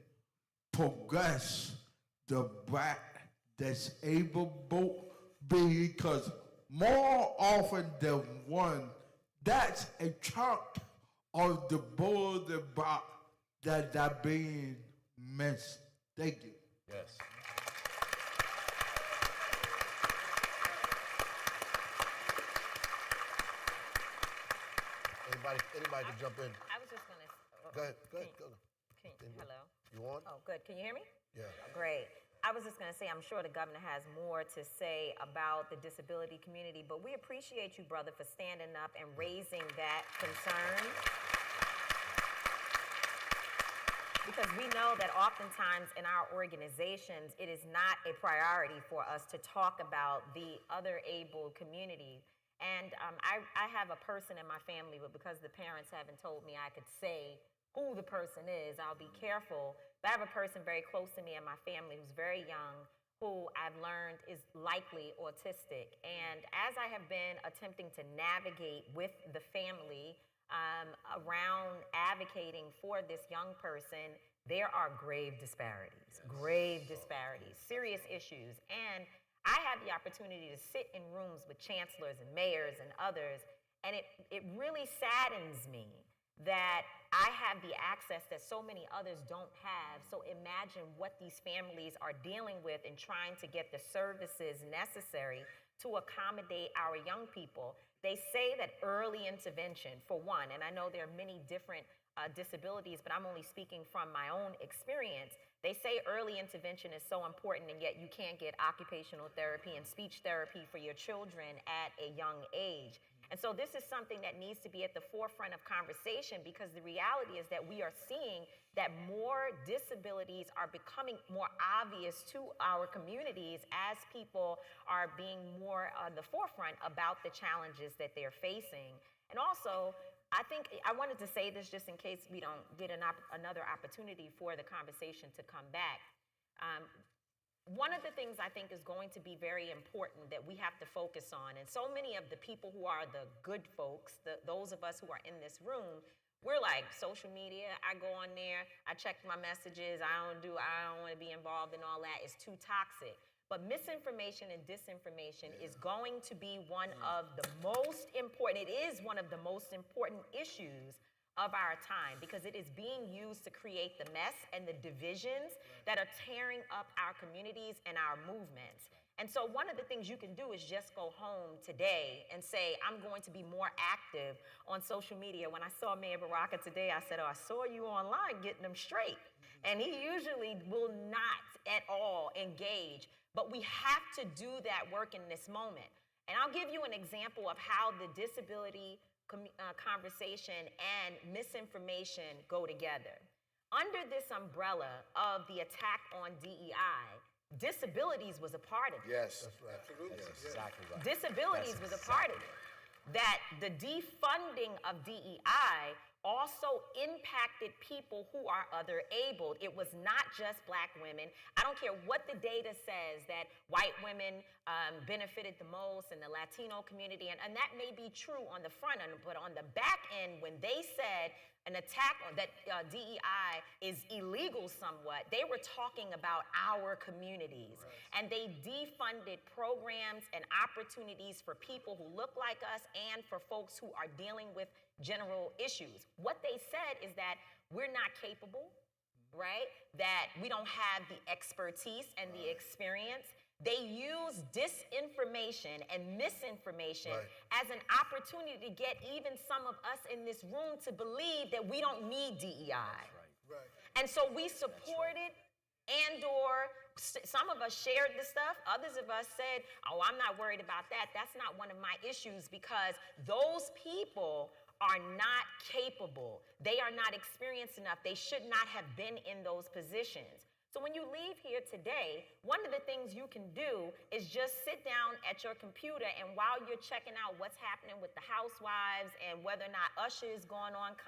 progress the black disabled vote, because more often than one, that's a chunk of the board that are being missed. Thank you. Yes. Anybody can jump in. I was just gonna. Go ahead. Hello. You on? Oh, good. Can you hear me? Yeah. Great. I was just going to say, I'm sure the governor has more to say about the disability community, but we appreciate you, brother, for standing up and raising that concern. Because we know that oftentimes in our organizations, it is not a priority for us to talk about the other able community. And I have a person in my family, but because the parents haven't told me I could say who the person is, I'll be careful. But I have a person very close to me in my family who's very young, who I've learned is likely autistic. And as I have been attempting to navigate with the family around advocating for this young person, there are grave disparities, serious issues. And I have the opportunity to sit in rooms with chancellors and mayors and others, and it really saddens me that I have the access that so many others don't have. So imagine what these families are dealing with in trying to get the services necessary to accommodate our young people. They say that early intervention, for one, and I know there are many different disabilities, but I'm only speaking from my own experience. They say early intervention is so important, and yet you can't get occupational therapy and speech therapy for your children at a young age. And so this is something that needs to be at the forefront of conversation, because the reality is that we are seeing that more disabilities are becoming more obvious to our communities as people are being more on the forefront about the challenges that they're facing. And also, I think I wanted to say this just in case we don't get another opportunity for the conversation to come back. One of the things I think is going to be very important that we have to focus on, and so many of the people who are the good folks, those of us who are in this room, we're like social media. I go on there, I check my messages, I don't want to be involved in all that. It's too toxic. But misinformation and disinformation is going to be one of the most important, it is one of the most important issues of our time because it is being used to create the mess and the divisions that are tearing up our communities and our movements. And so one of the things you can do is just go home today and say, I'm going to be more active on social media. When I saw Mayor Baraka today, I said, oh, I saw you online getting them straight. And he usually will not at all engage, but we have to do that work in this moment. And I'll give you an example of how the disability conversation and misinformation go together. Under this umbrella of the attack on DEI, disabilities was a part of it. Yes, that's right. Absolutely. Yes, exactly right. Disabilities was a part of it. That the defunding of DEI also impacted people who are other abled. It was not just Black women. I don't care what the data says that white women benefited the most in the Latino community, and that may be true on the front end, but on the back end, when they said an attack on that DEI is illegal somewhat, they were talking about our communities. Right. And they defunded programs and opportunities for people who look like us and for folks who are dealing with general issues. What they said is that we're not capable, right? That we don't have the expertise and the experience. They use disinformation and misinformation as an opportunity to get even some of us in this room to believe that we don't need DEI. Right. And so we supported and/or some of us shared the stuff. Others of us said, oh, I'm not worried about that. That's not one of my issues because those people are not capable. They are not experienced enough. They should not have been in those positions. So when you leave here today, one of the things you can do is just sit down at your computer and while you're checking out what's happening with the housewives and whether or not Usher is going on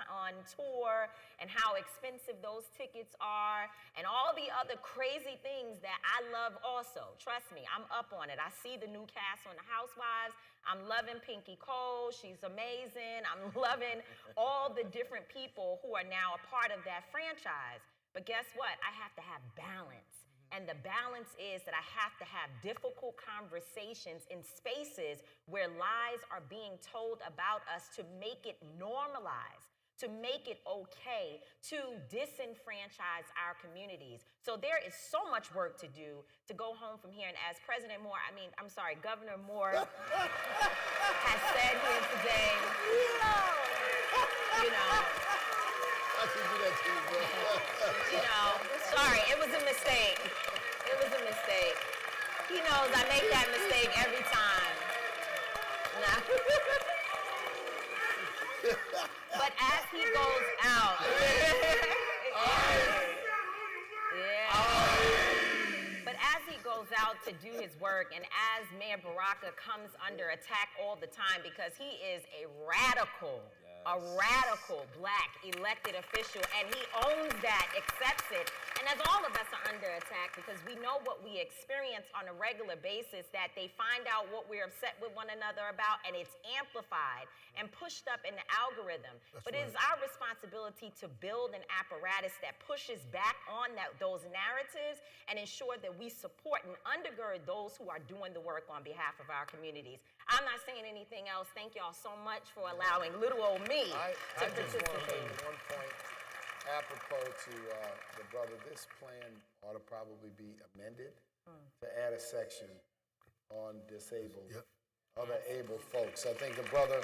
tour and how expensive those tickets are and all the other crazy things that I love also. Trust me, I'm up on it. I see the new cast on the Housewives. I'm loving Pinky Cole. She's amazing. I'm loving all the different people who are now a part of that franchise. But guess what? I have to have balance. And the balance is that I have to have difficult conversations in spaces where lies are being told about us to make it normalized, to make it okay, to disenfranchise our communities. So there is so much work to do to go home from here. And as Governor Moore has said here today, you know, sorry, it was a mistake. It was a mistake. He knows I make that mistake every time. Nah. But as he goes out, but as he goes out to do his work, and as Mayor Baraka comes under attack all the time because he is a radical Black elected official, and he owns that, accepts it. And as all of us are under attack because we know what we experience on a regular basis, that they find out what we're upset with one another about, and it's amplified and pushed up in the algorithm. But it is our responsibility to build an apparatus that pushes back on those narratives and ensure that we support and undergird those who are doing the work on behalf of our communities. I'm not saying anything else. Thank y'all so much for allowing little old me to participate. One point, apropos to the brother, this plan ought to probably be amended to add a section on disabled, other able folks. I think the brother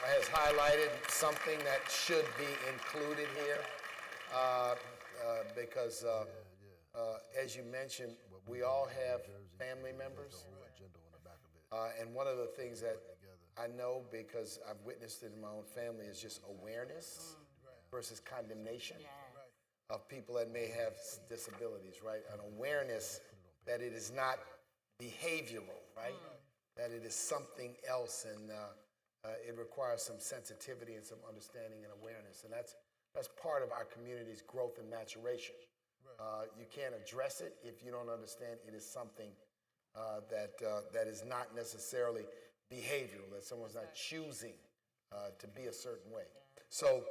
has highlighted something that should be included here because, as you mentioned, we all have family members. And one of the things that I know, because I've witnessed it in my own family, is just awareness versus condemnation of people that may have disabilities, right? An awareness that it is not behavioral, right? That it is something else, and it requires some sensitivity and some understanding and awareness. And that's part of our community's growth and maturation. You can't address it if you don't understand it is something that is not necessarily behavioral, that someone's not choosing to be a certain way. So,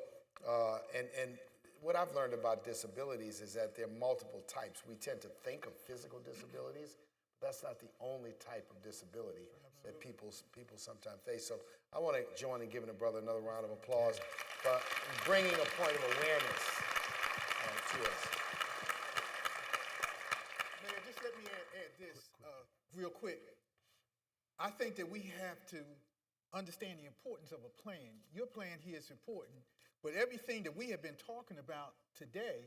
and what I've learned about disabilities is that there are multiple types. We tend to think of physical disabilities, but that's not the only type of disability that people sometimes face. So I want to join in giving the brother another round of applause. for bringing a point of awareness to us. Mayor, just let me add this real quick. I think that we have to understand the importance of a plan. Your plan here is important, but everything that we have been talking about today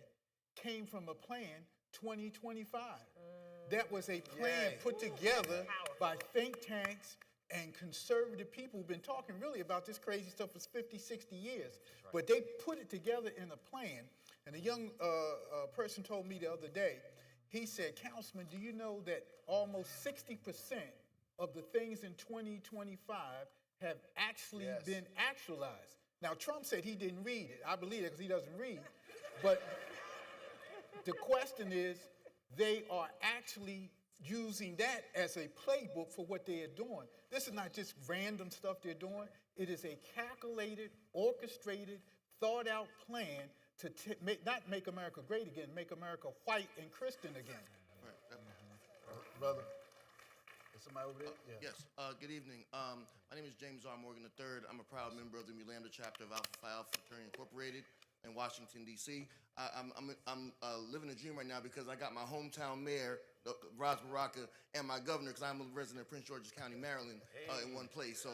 came from a plan 2025. That was a plan put together by think tanks and conservative people who've been talking really about this crazy stuff for 50, 60 years. But they put it together in a plan. And a young person told me the other day, he said, Councilman, do you know that almost 60% of the things in 2025 have actually been actualized? Now, Trump said he didn't read it. I believe it because he doesn't read. But the question is, they are actually using that as a playbook for what they are doing. This is not just random stuff they're doing. It is a calculated, orchestrated, thought-out plan to not make America great again, make America white and Christian again. Brother. Is somebody over there? Yeah. Yes, good evening. My name is James R. Morgan III. I'm a proud member of the Mu Lambda chapter of Alpha Phi Alpha Fraternity Incorporated in Washington, D.C. I'm living a dream right now because I got my hometown mayor, Ras Baraka, and my governor, because I'm a resident of Prince George's County, Maryland, in one place. So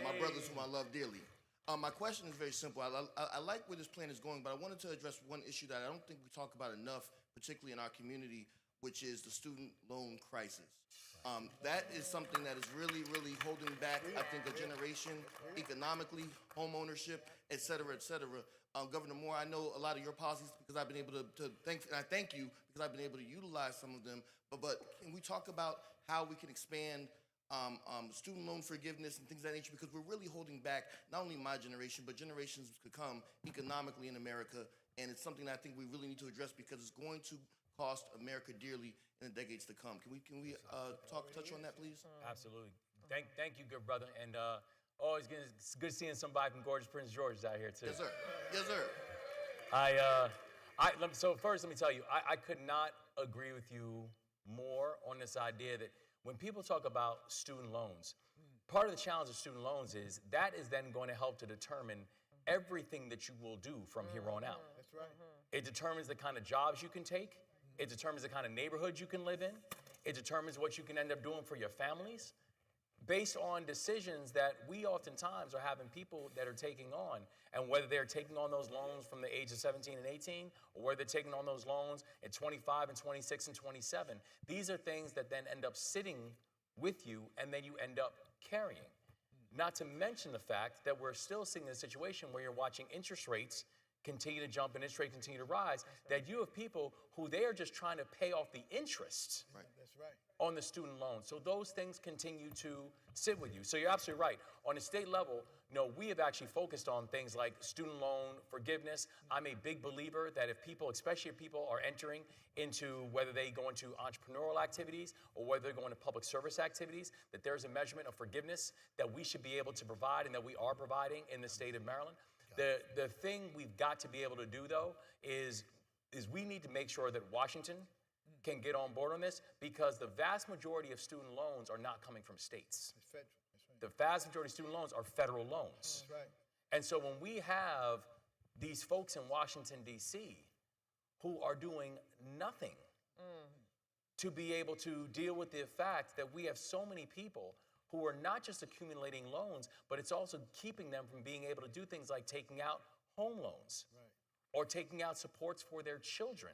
my brothers whom I love dearly. My question is very simple. I like where this plan is going, but I wanted to address one issue that I don't think we talk about enough, particularly in our community, which is the student loan crisis. That is something that is really, really holding back, I think, a generation economically, home ownership, et cetera, et cetera. Governor Moore, I know a lot of your policies because I've been able to and I thank you because I've been able to utilize some of them. But can we talk about how we can expand student loan forgiveness and things of that nature? Because we're really holding back not only my generation, but generations to come economically in America. And it's something that I think we really need to address because it's going to cost America dearly in the decades to come. Can we touch on that, please? Absolutely. Thank you, good brother. And always good, it's good seeing somebody from gorgeous Prince George's out here too. Yes, sir. Yes, sir. So first, let me tell you, I could not agree with you more on this idea that when people talk about student loans, part of the challenge of student loans is that is then going to help to determine everything that you will do from here on out. That's right. It determines the kind of jobs you can take. It determines the kind of neighborhoods you can live in. It determines what you can end up doing for your families based on decisions that we oftentimes are having people that are taking on. And whether they're taking on those loans from the age of 17 and 18, or whether they're taking on those loans at 25 and 26 and 27, these are things that then end up sitting with you and then you end up carrying. Not to mention the fact that we're still seeing a situation where you're watching interest rates continue to jump and interest rates continue to rise, that you have people who they are just trying to pay off the interest on the student loan. So those things continue to sit with you. So you're absolutely right. On a state level, we have actually focused on things like student loan forgiveness. I'm a big believer that if people, especially if people are entering into whether they go into entrepreneurial activities or whether they're going to public service activities, that there's a measurement of forgiveness that we should be able to provide and that we are providing in the state of Maryland. The thing we've got to be able to do, though, is we need to make sure that Washington can get on board on this because the vast majority of student loans are not coming from states. It's federal. That's right. The vast majority of student loans are federal loans. That's right. And so when we have these folks in Washington, D.C., who are doing nothing to be able to deal with the fact that we have so many people who are not just accumulating loans, but it's also keeping them from being able to do things like taking out home loans or taking out supports for their children.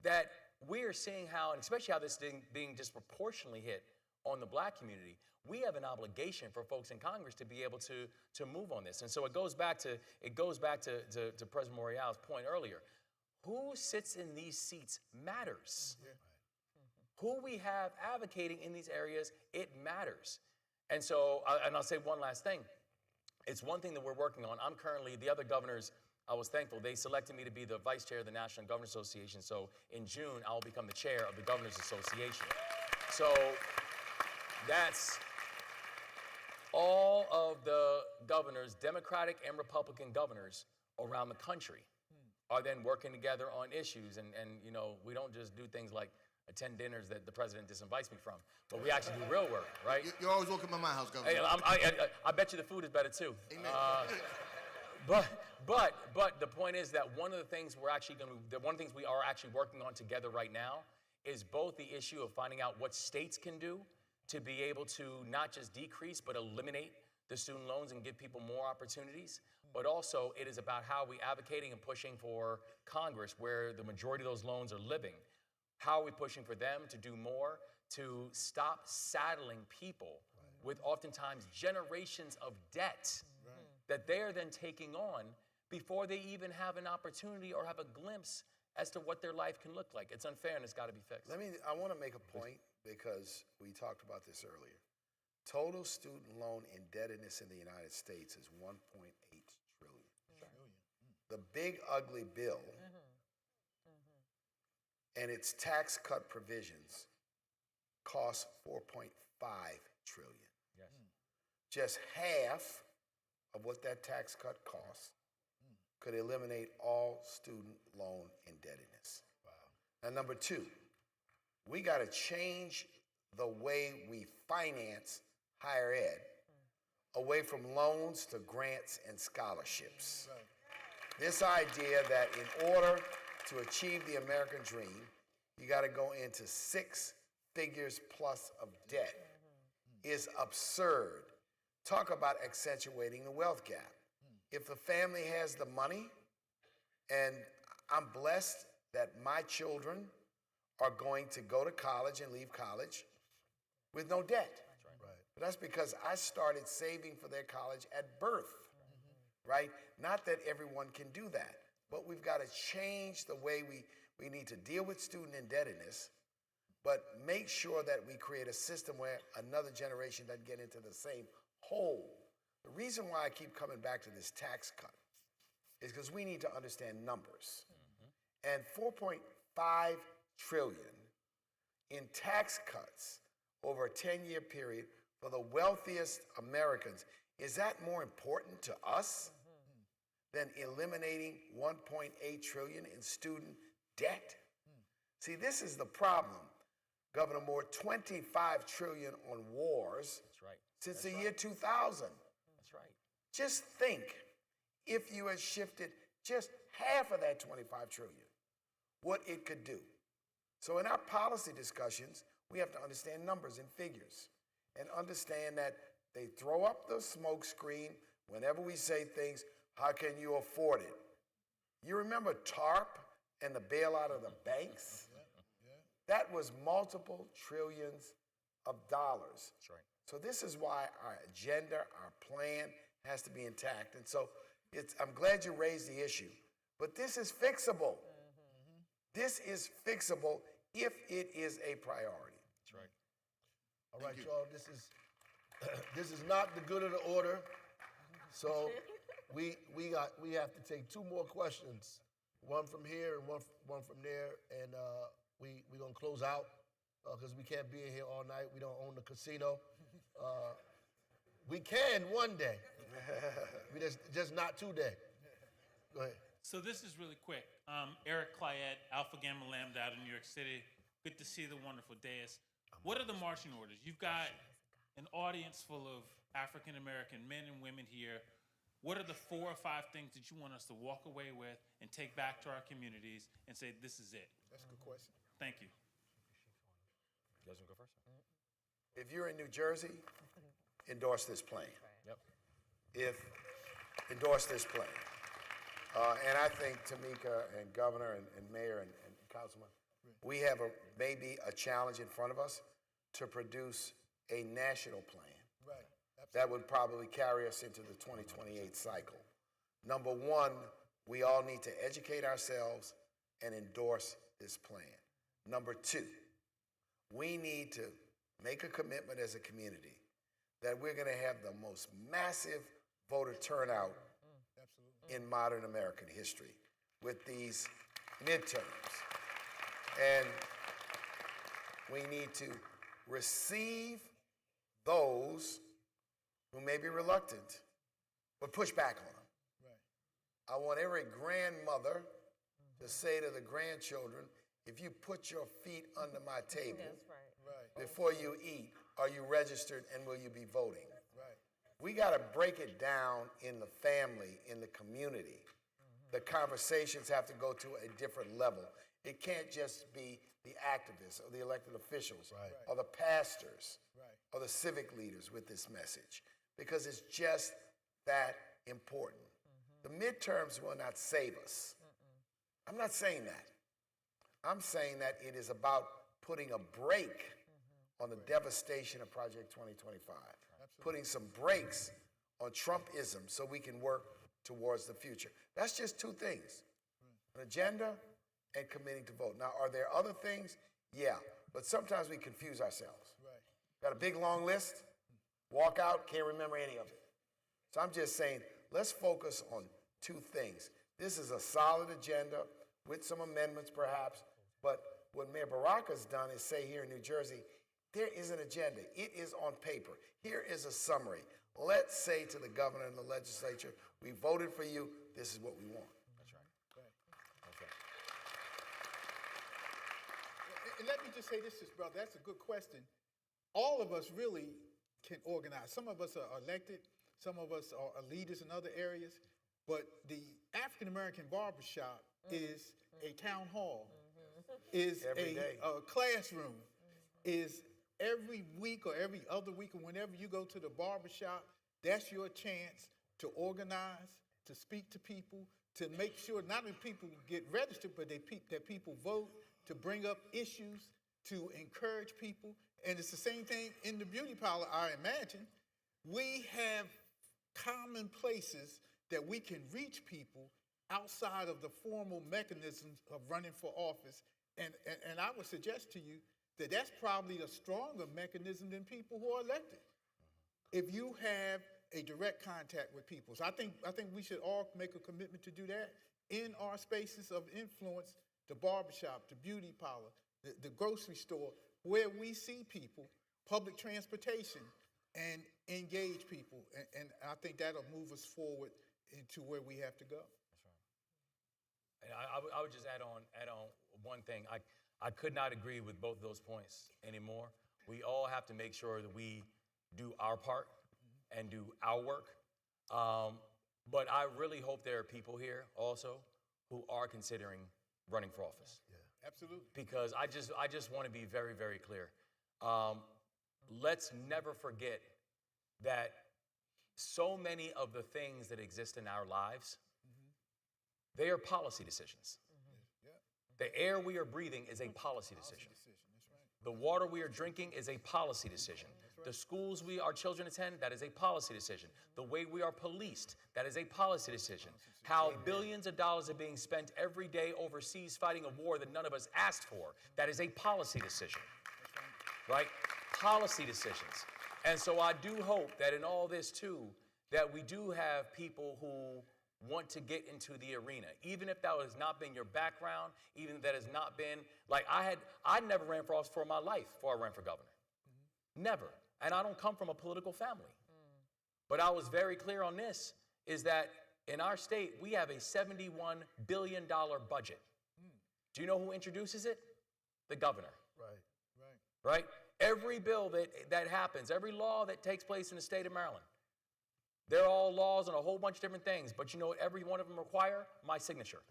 That we're seeing how, and especially how this thing being disproportionately hit on the black community, we have an obligation for folks in Congress to be able to move on this. And so it goes back to President Morial's point earlier. Who sits in these seats matters. Who we have advocating in these areas, it matters. And so, and I'll say one last thing. It's one thing that we're working on. I'm currently, the other governors, I was thankful, they selected me to be the vice chair of the National Governors Association. So in June, I'll become the chair of the Governors Association. So that's all of the governors, Democratic and Republican governors around the country are then working together on issues. And we don't just do things like attend dinners that the president disinvites me from, but we actually do real work, right? You're always welcome at my house, Governor. Hey, I bet you the food is better too. Amen. But the point is that one of the things we are actually working on together right now is both the issue of finding out what states can do to be able to not just decrease but eliminate the student loans and give people more opportunities, but also it is about how we advocating and pushing for Congress, where the majority of those loans are living. How are we pushing for them to do more to stop saddling people with oftentimes generations of debt that they are then taking on before they even have an opportunity or have a glimpse as to what their life can look like? It's unfair and it's got to be fixed. I want to make a point because we talked about this earlier. Total student loan indebtedness in the United States is $1.8 trillion. The big ugly bill and its tax cut provisions cost $4.5 trillion. Yes. Just half of what that tax cut costs could eliminate all student loan indebtedness. Wow. Now, number two, we got to change the way we finance higher ed away from loans to grants and scholarships. This idea that in order to achieve the American dream, you got to go into 6 figures plus of debt is absurd. Talk about accentuating the wealth gap. If the family has the money, and I'm blessed that my children are going to go to college and leave college with no debt. But that's because I started saving for their college at birth, right? Not that everyone can do that, but we've got to change the way we need to deal with student indebtedness, but make sure that we create a system where another generation doesn't get into the same hole. The reason why I keep coming back to this tax cut is because we need to understand numbers. And $4.5 trillion in tax cuts over a 10-year period for the wealthiest Americans, is that more important to us than eliminating $1.8 trillion in student debt? See, this is the problem, Governor Moore. $25 trillion on wars since the year 2000. That's right. Just think if you had shifted just half of that $25 trillion, what it could do. So in our policy discussions, we have to understand numbers and figures and understand that they throw up the smoke screen whenever we say things, how can you afford it? You remember TARP and the bailout of the banks? That was multiple trillions of dollars. That's right. So this is why our agenda, our plan has to be intact. And so I'm glad you raised the issue, but this is fixable. This is fixable if it is a priority. That's right. All right, y'all, this is not the good of the order. So we have to take 2 more questions, one from here and one from there, and we're gonna close out because we can't be in here all night. We don't own the casino. We can one day. We just not today. Go ahead. So this is really quick. Eric Clyette, Alpha Gamma Lambda out of New York City. Good to see the wonderful dais. What are the marching orders? You've got an audience full of African American men and women here. What are the 4 or 5 things that you want us to walk away with and take back to our communities and say, this is it? That's a good question. Thank you. You guys want to go first? If you're in New Jersey, endorse this plan. Yep. Endorse this plan. And I think Tamika and Governor and Mayor and Councilman, we have maybe a challenge in front of us to produce a national plan. Right. That would probably carry us into the 2028 cycle. Number 1, we all need to educate ourselves and endorse this plan. Number 2, we need to make a commitment as a community that we're going to have the most massive voter turnout in modern American history with these midterms. And we need to receive those who may be reluctant, but push back on them. Right. I want every grandmother to say to the grandchildren, if you put your feet under my table That's right. Right. before you eat, are you registered and will you be voting? Right. We got to break it down in the family, in the community. The conversations have to go to a different level. It can't just be the activists or the elected officials or the pastors or the civic leaders with this message, because it's just that important. The midterms will not save us. I'm not saying that. I'm saying that it is about putting a break on the devastation of Project 2025, putting some brakes on Trumpism so we can work towards the future. That's just two things, an agenda and committing to vote. Now, are there other things? Yeah, but sometimes we confuse ourselves. Got a big, long list, walk out, can't remember any of it. So I'm just saying, let's focus on two things. This is a solid agenda with some amendments perhaps, but what Mayor Baraka's done is say here in New Jersey, there is an agenda. It is on paper. Here is a summary. Let's say to the governor and the legislature, we voted for you, this is what we want. That's right. And let me just say this, brother, that's a good question. All of us really can organize. Some of us are elected, some of us are leaders in other areas, but the African American barbershop is a town hall, is a classroom, is every week or every other week, or whenever you go to the barbershop, that's your chance to organize, to speak to people, to make sure not only people get registered, but that people vote, to bring up issues, to encourage people. And it's the same thing in the beauty parlor, I imagine. We have common places that we can reach people outside of the formal mechanisms of running for office. And I would suggest to you that that's probably a stronger mechanism than people who are elected. If you have a direct contact with people. So I think we should all make a commitment to do that in our spaces of influence, the barbershop, the beauty parlor, the grocery store, where we see people, public transportation, and engage people. And I think that'll move us forward into where we have to go. That's right. And I would just add on one thing. I could not agree with both of those points anymore. We all have to make sure that we do our part and do our work. But I really hope there are people here also who are considering running for office. Yeah, absolutely. Because I just want to be very, very clear. Let's never forget that so many of the things that exist in our lives, they are policy decisions. The air we are breathing is a policy decision. The water we are drinking is a policy decision. The schools our children attend, that is a policy decision. The way we are policed, that is a policy decision. How billions of dollars are being spent every day overseas fighting a war that none of us asked for, that is a policy decision, right? Policy decisions. And so I do hope that in all this too, that we do have people who want to get into the arena, even if that has not been your background, even if that has not been, like I never ran for office for my life before I ran for governor. Never. And I don't come from a political family. But I was very clear on this, is that in our state, we have a $71 billion budget. Do you know who introduces it? The governor. Right? Every bill that happens, every law that takes place in the state of Maryland, they're all laws on a whole bunch of different things, but you know what every one of them require? My signature.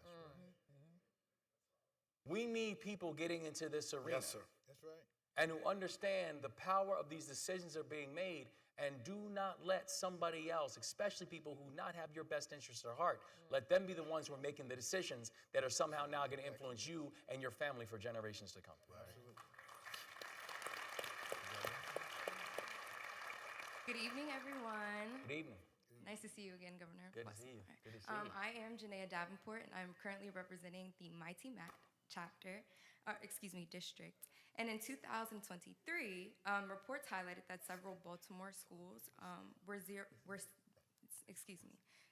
We need people getting into this arena. Yes, sir. That's right. And who understand the power of these decisions that are being made, and do not let somebody else, especially people who not have your best interests at heart, let them be the ones who are making the decisions that are somehow now going to influence you and your family for generations to come. Good evening, everyone. Good evening. Nice to see you again, Governor. Good to see you. Good to see you. I am Janaea Davenport, and I'm currently representing the Mighty Mac district. And in 2023, reports highlighted that several Baltimore schools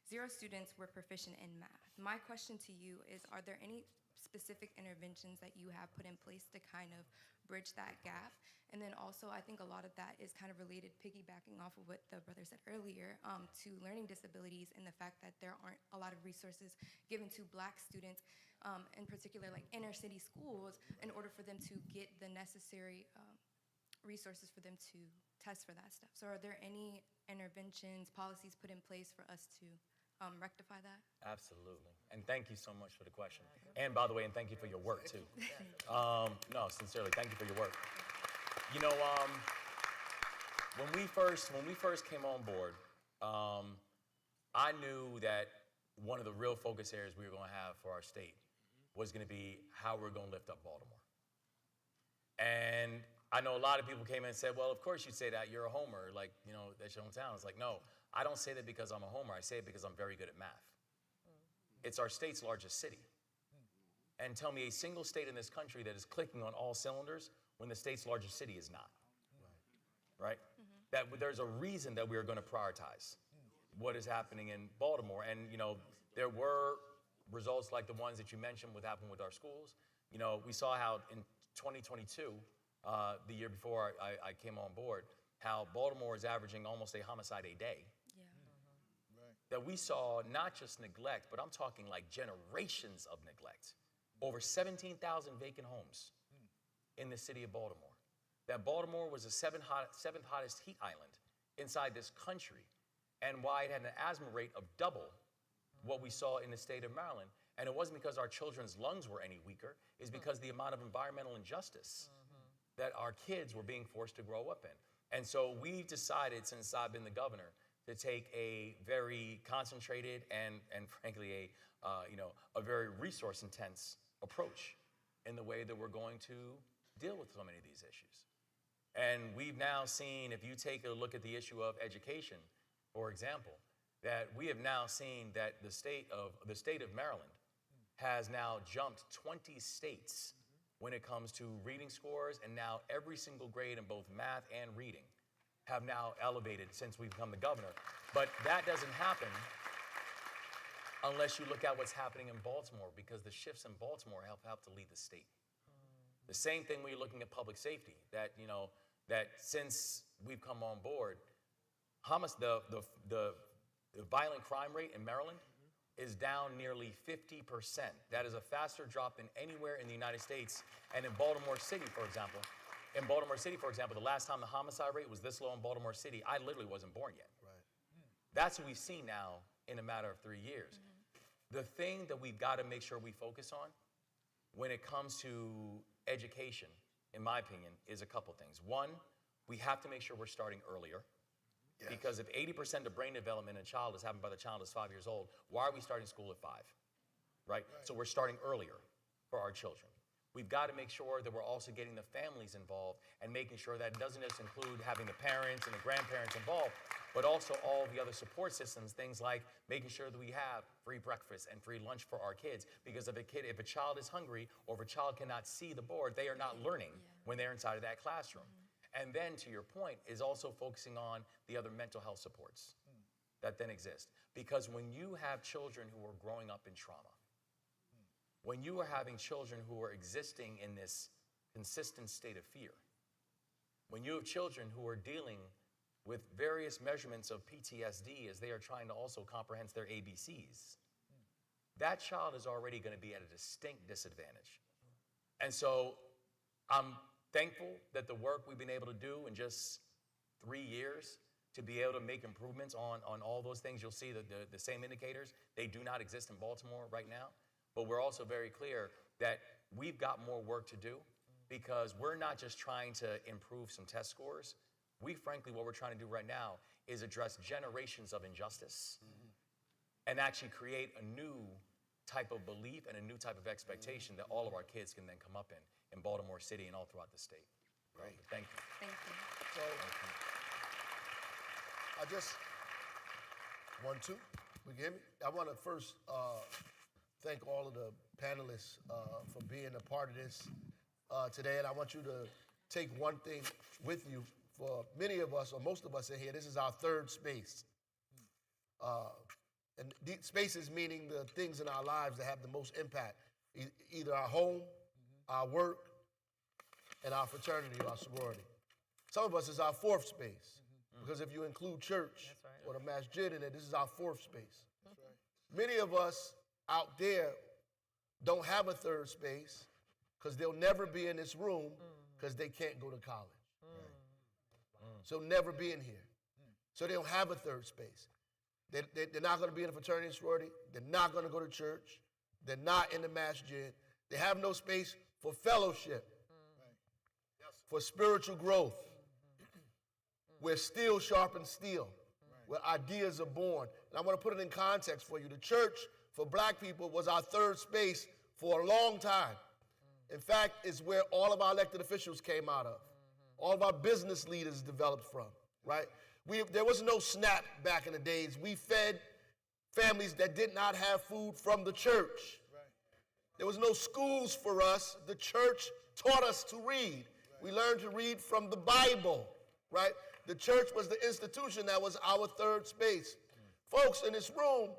zero students were proficient in math. My question to you is, are there any specific interventions that you have put in place to kind of bridge that gap? And then also, I think a lot of that is kind of related, piggybacking off of what the brother said earlier, to learning disabilities and the fact that there aren't a lot of resources given to Black students, in particular like inner city schools, in order for them to get the necessary resources for them to test for that stuff. So are there any interventions, policies put in place for us to rectify that? Absolutely. And thank you so much for the question. And by the way, and thank you for your work too. No, sincerely, thank you for your work. You know, when we first came on board, I knew that one of the real focus areas we were going to have for our state was going to be how we're going to lift up Baltimore. And I know a lot of people came in and said, well, of course you say that, you're a homer, like, you know, that's your hometown. It's like, no, I don't say that because I'm a homer, I say it because I'm very good at math. It's our state's largest city. And tell me a single state in this country that is clicking on all cylinders when the state's largest city is not. Right? That there's a reason that we are going to prioritize what is happening in Baltimore. And, you know, there were results like the ones that you mentioned what happened with our schools. You know, we saw how in 2022, the year before I came on board, how Baltimore is averaging almost a homicide a day. That we saw not just neglect, but I'm talking like generations of neglect. Over 17,000 vacant homes in the city of Baltimore. That Baltimore was the seventh hottest heat island inside this country, and why it had an asthma rate of double what we saw in the state of Maryland. And it wasn't because our children's lungs were any weaker, it's because the amount of environmental injustice that our kids were being forced to grow up in. And so we've decided, since I've been the governor, to take a very concentrated and frankly a very resource intense approach in the way that we're going to deal with so many of these issues. And we've now seen, if you take a look at the issue of education, for example, that we have now seen that the state of Maryland has now jumped 20 states when it comes to reading scores, and now every single grade in both math and reading have now elevated since we've become the governor. But that doesn't happen unless you look at what's happening in Baltimore, because the shifts in Baltimore have helped to lead the state. The same thing when you're looking at public safety, that, you know, that since we've come on board, the violent crime rate in Maryland is down nearly 50%. That is a faster drop than anywhere in the United States. And in Baltimore City, for example, the last time the homicide rate was this low in Baltimore City, I literally wasn't born yet. That's what we've seen now in a matter of 3 years. The thing that we've got to make sure we focus on when it comes to education, in my opinion, is a couple things. One, we have to make sure we're starting earlier. Yes. Because if 80% of brain development in a child is happened by the child is 5 years old, why are we starting school at 5? Right? So we're starting earlier for our children. We've got to make sure that we're also getting the families involved and making sure that it doesn't just include having the parents and the grandparents involved, but also all the other support systems, things like making sure that we have free breakfast and free lunch for our kids. Because if a child is hungry or if a child cannot see the board, they are not learning when they're inside of that classroom. And then, to your point, is also focusing on the other mental health supports that then exist. Because when you have children who are growing up in trauma, when you are having children who are existing in this consistent state of fear, when you have children who are dealing with various measurements of PTSD as they are trying to also comprehend their ABCs, that child is already going to be at a distinct disadvantage. And so I'm thankful that the work we've been able to do in just 3 years to be able to make improvements on all those things. You'll see that the same indicators, they do not exist in Baltimore right now. But we're also very clear that we've got more work to do, because we're not just trying to improve some test scores. Frankly, what we're trying to do right now is address generations of injustice and actually create a new type of belief and a new type of expectation that all of our kids can then come up in Baltimore City and all throughout the state. Right? Thank you. Thank you. So, I just, 1, 2, we can hear me? I want to first thank all of the panelists for being a part of this today. And I want you to take one thing with you. For many of us, or most of us in here, this is our third space. And spaces meaning the things in our lives that have the most impact. Either our home, our work, and our fraternity or our sorority. Some of us is our fourth space. Because if you include church or the masjid in it, this is our fourth space. Many of us out there don't have a third space because they'll never be in this room because they can't go to college. So never being here. So they don't have a third space. They're not going to be in a fraternity and sorority. They're not going to go to church. They're not in the masjid. They have no space for fellowship, for spiritual growth, where steel sharpens steel, where ideas are born. And I want to put it in context for you. The church for black people was our third space for a long time. In fact, it's where all of our elected officials came out of. All of our business leaders developed from, right? There was no SNAP back in the days. We fed families that did not have food from the church. There was no schools for us. The church taught us to read. We learned to read from the Bible, right? The church was the institution that was our third space. Folks in this room,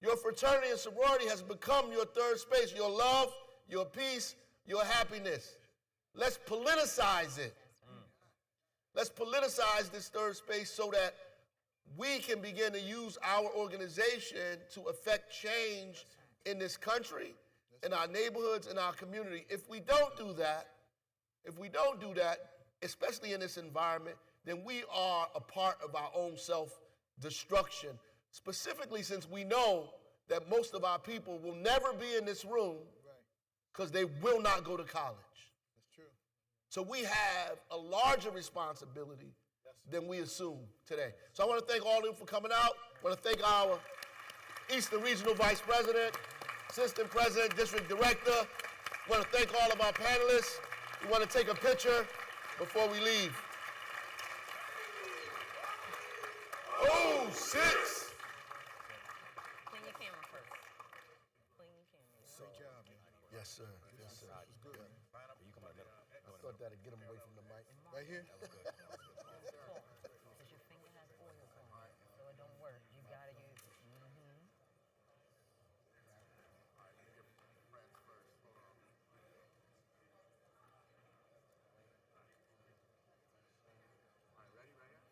your fraternity and sorority has become your third space, your love, your peace, your happiness. Let's politicize it. Let's politicize this third space so that we can begin to use our organization to affect change in this country, in our neighborhoods, in our community. If we don't do that, especially in this environment, then we are a part of our own self-destruction, specifically since we know that most of our people will never be in this room because they will not go to college. That's true. So we have a larger responsibility than we assume today. So I want to thank all of you for coming out. I want to thank our Eastern Regional Vice President, Assistant President, District Director. I want to thank all of our panelists. We want to take a picture before we leave. Oh, 6. Clean your camera first. Clean your camera. Great job, man. Yes, sir. Yes, sir. It's good. I thought that'd get him away from the mic. Right here?